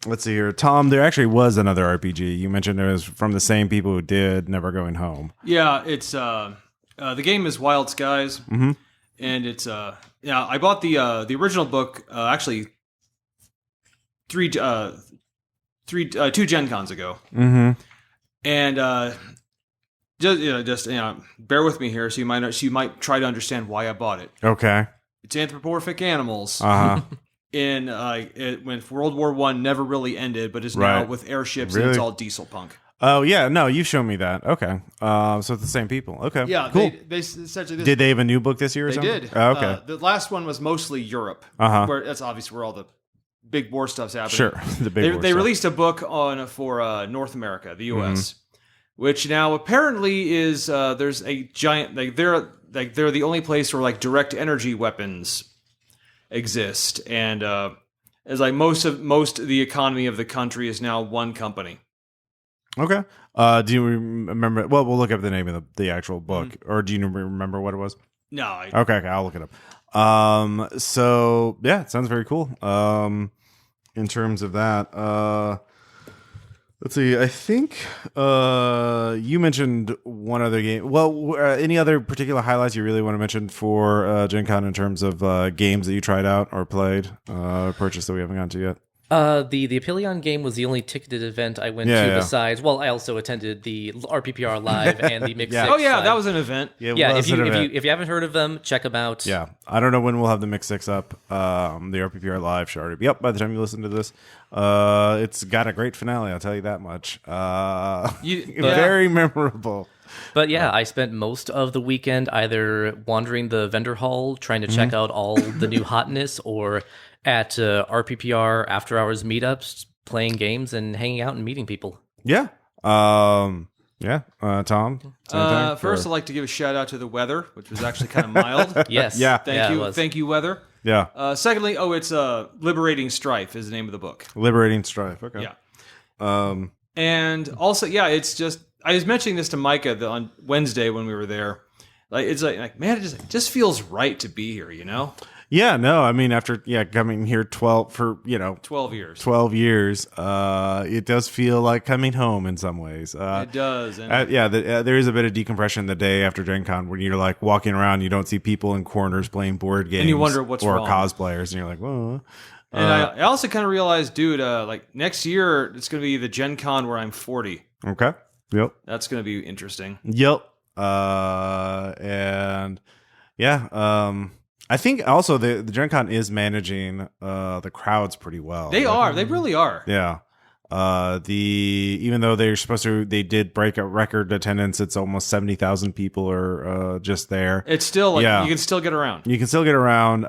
A: Let's see here. Tom, there actually was another RPG. You mentioned it was from the same people who did Never Going Home.
E: Yeah, it's the game is Wild Skies. Mm-hmm. And it's I bought the original book actually 2 Gen Cons ago.
A: Mm-hmm.
E: And just bear with me here, so you might try to understand why I bought it.
A: Okay.
E: It's anthropomorphic animals.
A: Uh-huh.
E: In when World War I never really ended, but is now with airships and it's all diesel punk.
A: Oh yeah, no, you've shown me that. Okay, so it's the same people. Okay,
E: yeah,
A: cool.
E: They essentially
A: did they have a new book this year? Or
E: they
A: something?
E: did.
A: Oh, okay,
E: the last one was mostly Europe, where that's obviously where all the big war stuff's happening.
A: Sure,
E: they released a book for North America, the U.S., which now apparently is there's a giant they're the only place where direct energy weapons exist, and as most of the economy of the country is now one company.
A: Okay. Do you remember? Well, we'll look up the name of the actual book, or do you remember what it was?
E: No.
A: Okay, I'll look it up. So yeah, it sounds very cool. In terms of that, let's see. I think you mentioned one other game. Well, any other particular highlights you really want to mention for Gen Con in terms of games that you tried out or played, purchased that we haven't gotten to yet?
F: The Apelion game was the only ticketed event I went to besides. Well, I also attended the RPPR Live and the Mix 6.
E: Oh yeah, that was an event.
F: If you haven't heard of them, check them out.
A: Yeah, I don't know when we'll have the Mix 6 up. The RPPR Live should already be up by the time you listen to this. It's got a great finale, I'll tell you that much. Very memorable.
F: But yeah, I spent most of the weekend either wandering the vendor hall, trying to check out all the new hotness, or at RPPR after hours meetups, playing games and hanging out and meeting people.
A: Yeah. Tom?
E: First, I'd like to give a shout out to the weather, which was actually kind of mild.
F: Yes.
A: Yeah.
E: Thank you, weather.
A: Yeah.
E: Secondly, it's Liberating Strife is the name of the book.
A: Liberating Strife. Okay.
E: Yeah. And also, it's just, I was mentioning this to Micah on Wednesday when we were there. It's man, it just feels right to be here, you know?
A: Yeah, no, I mean, after coming here 12 years, it does feel like coming home in some ways.
E: It does.
A: There is a bit of decompression the day after Gen Con when you're walking around, you don't see people in corners playing board games,
E: and you wonder what's wrong,
A: or cosplayers, and you're like, whoa.
E: And I also kind of realized, dude, next year it's going to be the Gen Con where I'm 40.
A: Okay. Yep.
E: That's going to be interesting.
A: Yep. I think also the Gen Con is managing the crowds pretty well.
E: They are. They really are.
A: Yeah. Even though they did break a record attendance, it's almost 70,000 people are just there.
E: It's still you can still get around.
A: You can still get around.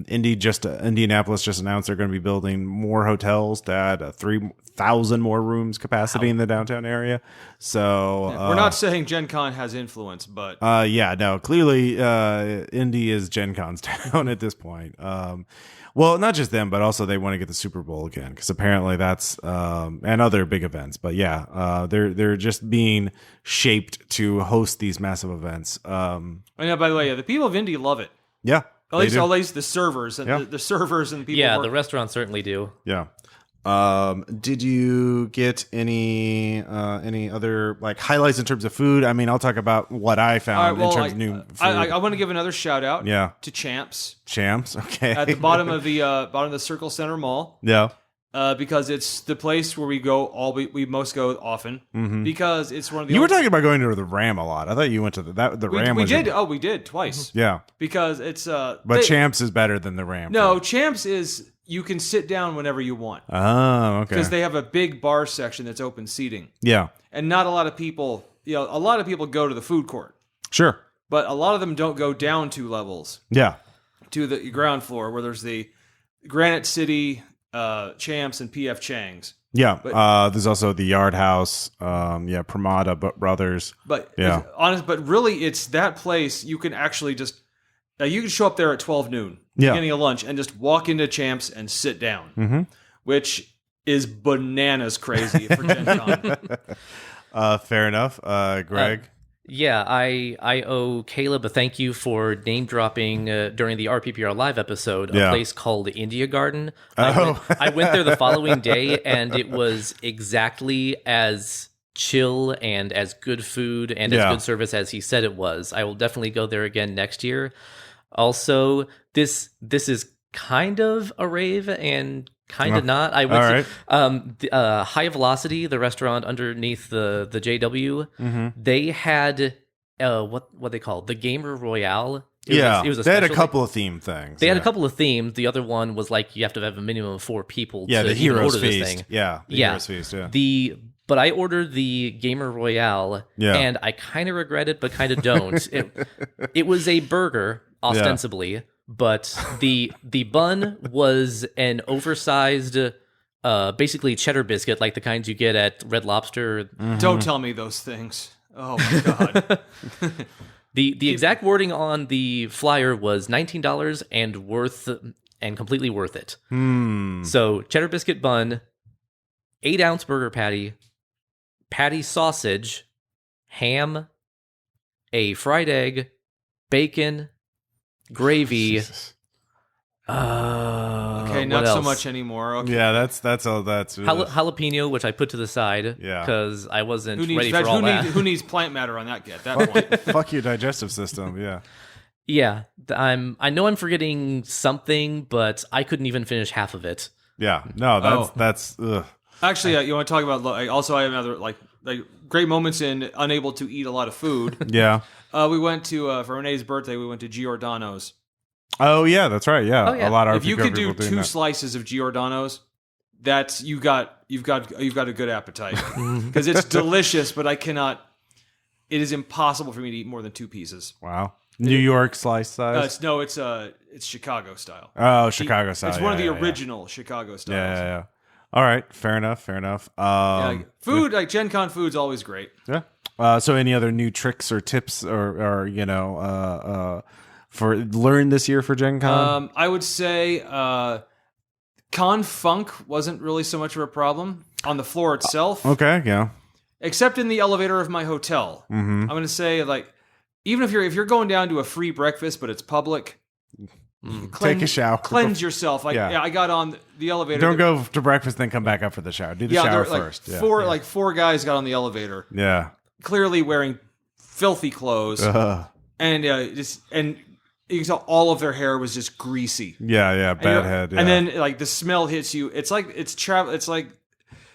A: Indianapolis just announced they're going to be building more hotels to add 3,000 more rooms capacity in the downtown area. So
E: we're not saying Gen Con has influence, but
A: clearly Indy is Gen Con's town at this point. Well, not just them, but also they want to get the Super Bowl again, because apparently that's and other big events. But they're just being shaped to host these massive events.
E: By the way, the people of Indy love it.
A: Yeah,
E: at least the servers and the servers and the people.
F: Yeah, the restaurants certainly do.
A: Yeah. Did you get any other highlights in terms of food? I mean, I'll talk about what I found in terms of new food.
E: I want to give another shout out.
A: Yeah.
E: To Champs.
A: Champs. Okay.
E: At the bottom of the Circle Center Mall.
A: Yeah.
E: Because it's the place where we go we most go often. Mm-hmm. Because it's one of the.
A: You were talking about going to the Ram a lot. I thought you went to the Ram.
E: We did. We did twice.
A: Yeah.
E: Because it's
A: But Champs is better than the Ram.
E: No, Champs is. You can sit down whenever you want.
A: Oh, okay.
E: Because they have a big bar section that's open seating.
A: Yeah.
E: And not a lot of people, a lot of people go to the food court.
A: Sure.
E: But a lot of them don't go down 2 levels.
A: Yeah.
E: To the ground floor where there's the Granite City, Champs, and PF Chang's.
A: Yeah. There's also the Yard House, Pramada Brothers.
E: But really, it's that place you can actually just you can show up there at 12 noon, beginning of lunch, and just walk into Champs and sit down, which is bananas crazy for Gen Con.
A: Fair enough. Greg?
F: Yeah, I owe Caleb a thank you for name dropping during the RPPR Live episode a place called India Garden. I went there the following day, and it was exactly as chill and as good food and as good service as he said it was. I will definitely go there again next year. Also, this is kind of a rave and kind of not. I would say, High Velocity, the restaurant underneath the JW, they had what they call the Gamer Royale. It was
A: they had a couple of theme things.
F: They had a couple of themes. The other one was like you have to have a minimum of 4 people.
A: Yeah,
F: to
A: the Heroes
F: order
A: Feast.
F: This thing.
A: Yeah, the Heroes Feast. Yeah.
F: But I ordered the Gamer Royale, and I kind of regret it, but kind of don't. It was a burger, ostensibly, but the bun was an oversized, basically cheddar biscuit, like the kinds you get at Red Lobster.
E: Don't tell me those things. Oh my god.
F: The exact wording on the flyer was $19 and completely worth it. So cheddar biscuit bun, 8-ounce burger patty sausage, ham, a fried egg, bacon, gravy.
E: Okay, not so much anymore. Okay.
A: Yeah, that's
F: jalapeno, which I put to the side because I wasn't ready for all that.
E: Who needs plant matter on that at that point?
A: Fuck your digestive system. Yeah.
F: Yeah, I know I'm forgetting something, but I couldn't even finish half of it.
A: Yeah, no, that's. Ugh.
E: Actually, you want to talk about? Also, I have another like great moments in unable to eat a lot of food.
A: Yeah.
E: We went to for Renee's birthday. We went to Giordano's.
A: Oh yeah, that's right. Yeah, a lot of
E: if you could do 2 slices of Giordano's, that's you've got a good appetite because it's delicious. But I cannot. It is impossible for me to eat more than 2 pieces.
A: Wow. New York slice size?
E: It's Chicago style.
A: Oh, Chicago style.
E: It's one of the original Chicago styles.
A: Yeah. All right, fair enough.
E: Food, like Gen Con food's always great.
A: Yeah. So any other new tricks or tips or for learn this year for Gen Con?
E: I would say Con Funk wasn't really so much of a problem on the floor itself.
A: Okay, yeah.
E: Except in the elevator of my hotel. I'm going to say even if you're going down to a free breakfast, but it's public,
A: take a shower,
E: cleanse yourself. I got on the elevator.
A: Don't go to breakfast, then come back up for the shower. Do the shower first.
E: Four guys got on the elevator.
A: Yeah,
E: clearly wearing filthy clothes, and you can tell all of their hair was just greasy.
A: Yeah, bad head. Yeah.
E: And then the smell hits you. It's like It's like.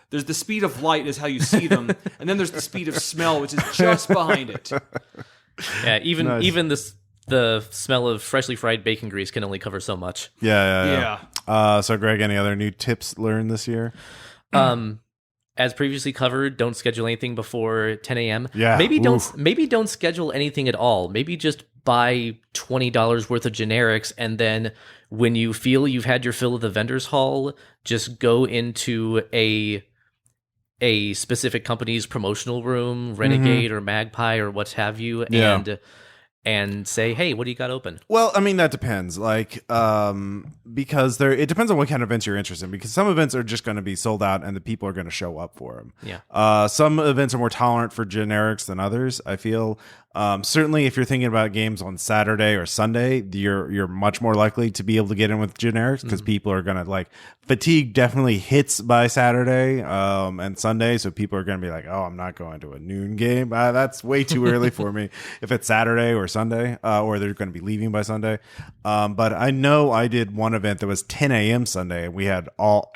E: There's the speed of light is how you see them, and then there's the speed of smell, which is just behind it.
F: Yeah, even the smell of freshly fried bacon grease can only cover so much.
A: Yeah. So, Greg, any other new tips learned this year?
F: As previously covered, don't schedule anything before 10 a.m.
A: Yeah,
F: maybe don't schedule anything at all. Maybe just buy $20 worth of generics, and then when you feel you've had your fill of the vendors hall, just go into a specific company's promotional room, Renegade or Magpie or what have you, and say, hey, what do you got open?
A: Well, I mean, that depends. Because it depends on what kind of events you're interested in. Because some events are just going to be sold out, and the people are going to show up for them.
F: Yeah.
A: Some events are more tolerant for generics than others, I feel. Certainly, if you're thinking about games on Saturday or Sunday, you're much more likely to be able to get in with generics because people are going to fatigue definitely hits by Saturday and Sunday. So people are going to be like, oh, I'm not going to a noon game. That's way too early for me if it's Saturday or Sunday, or they're going to be leaving by Sunday. But I know I did one event that was 10 a.m. Sunday, and we had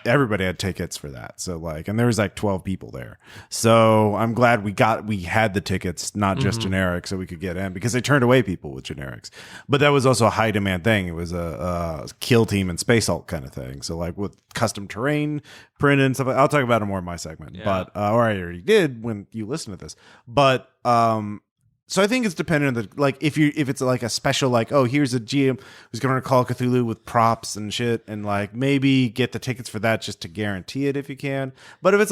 A: everybody had tickets for that. So and there was 12 people there. So I'm glad we had the tickets, not just generics, so we could get in, because they turned away people with generics. But that was also a high demand thing. It was a kill team and Space Hulk kind of thing. So with custom terrain print and stuff, I'll talk about it more in my segment. But or I already did when you listen to this. But so I think it's dependent on if it's a special here's a GM who's going to Call of Cthulhu with props and shit, and maybe get the tickets for that just to guarantee it if you can. But if it's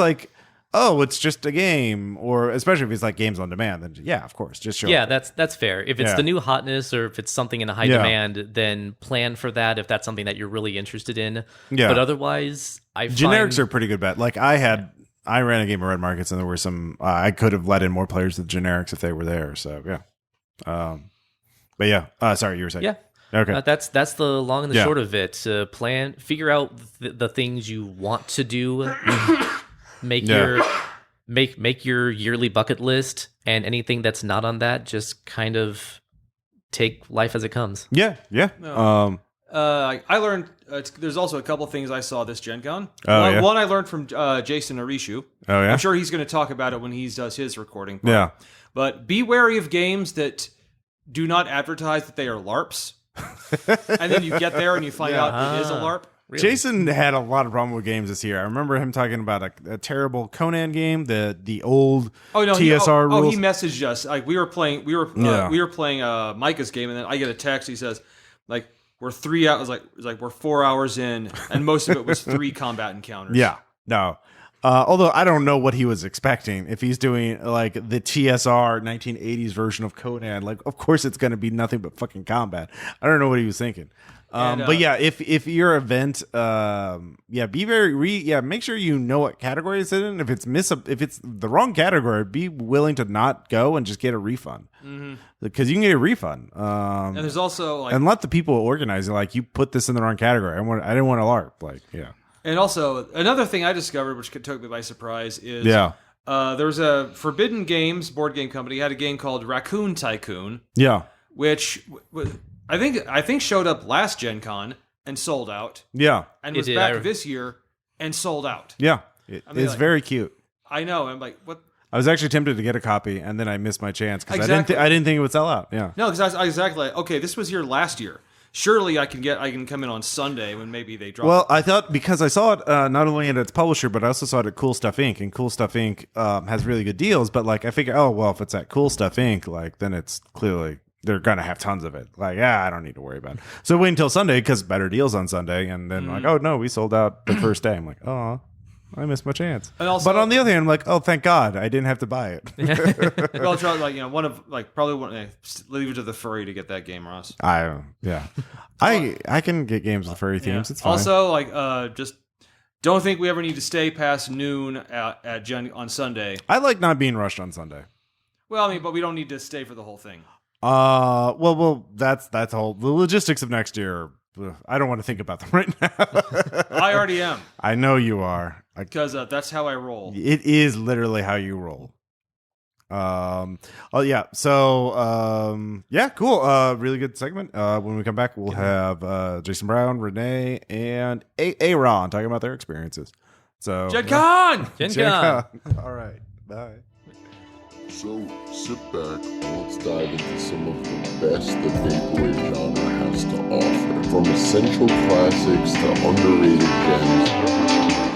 A: oh, it's just a game, or especially if it's like games on demand, then yeah, of course, just show
F: Yeah,
A: up.
F: that's fair. If it's the new hotness or if it's something in a high demand, then plan for that if that's something that you're really interested in.
A: Yeah.
F: But otherwise,
A: generics are a pretty good bet. Like I ran a game of Red Markets, and there were some I could have let in more players with generics if they were there. So yeah, but yeah. Sorry, you were saying.
F: Yeah.
A: Okay.
F: That's the long and the short of it. Figure out the things you want to do. Make your yearly bucket list, and anything that's not on that, just kind of take life as it comes.
A: Yeah.
E: No. I learned there's also a couple things I saw this Gen Con. One I learned from Jason Arishu.
A: Oh yeah.
E: I'm sure he's going to talk about it when he does his recording part.
A: Yeah.
E: But be wary of games that do not advertise that they are LARPs. And then you get there and you find out it is a LARP.
A: Really? Jason had a lot of problem with games this year. I remember him talking about a terrible Conan game, the old TSR rules.
E: He messaged us. Like we were playing Micah's game, and then I get a text. He says, like, we're 3 hours. Like we're 4 hours in, and most of it was 3 combat encounters.
A: Yeah, no. Although I don't know what he was expecting. If he's doing like the TSR 1980s version of Conan, like of course it's going to be nothing but fucking combat. I don't know what he was thinking. But yeah, if your event, be very make sure you know what category it's in. If it's the wrong category, be willing to not go and just get a refund, because you can get a refund.
E: And there's also
A: and let the people organize it. Like, you put this in the wrong category. I didn't want to LARP. Like, yeah.
E: And also another thing I discovered, which took me by surprise, is there was a Forbidden Games board game company had a game called Raccoon Tycoon.
A: Yeah,
E: which I think showed up last Gen Con and sold out.
A: Yeah.
E: And was back this year and sold out.
A: Yeah. It's very cute.
E: I know. I'm like, what?
A: I was actually tempted to get a copy, and then I missed my chance because I didn't think it would sell out. Yeah.
E: No, because I was exactly like, okay, this was here last year. Surely I can come in on Sunday when maybe they drop.
A: Well, I thought, because I saw it not only at its publisher, but I also saw it at Cool Stuff Inc. And Cool Stuff Inc. Has really good deals. But like, I figure, if it's at Cool Stuff Inc., like, then it's clearly they're gonna have tons of it. Like, I don't need to worry about it. So wait until Sunday, because better deals on Sunday. And then like, oh no, we sold out the first day. I'm like, oh, I missed my chance. And also, but on the other hand, I'm like, oh, thank God, I didn't have to buy it.
E: Well, I'll try, leave it to the furry to get that game, Ross.
A: I can get games with furry themes. It's fine.
E: Also, just don't think we ever need to stay past noon at Gen on Sunday.
A: I like not being rushed on Sunday.
E: Well, I mean, but we don't need to stay for the whole thing.
A: That's the logistics of next year. I don't want to think about them right now.
E: I already am.
A: I know you are.
E: Because that's how I roll.
A: It is literally how you roll. Cool. Really good segment. When we come back, we'll have Jason Brown, Renee, and Aaron talking about their experiences. So
E: Gen Con!
A: All right. Bye.
G: So sit back and let's dive into some of the best the vaporwave genre has to offer. From essential classics to underrated gems.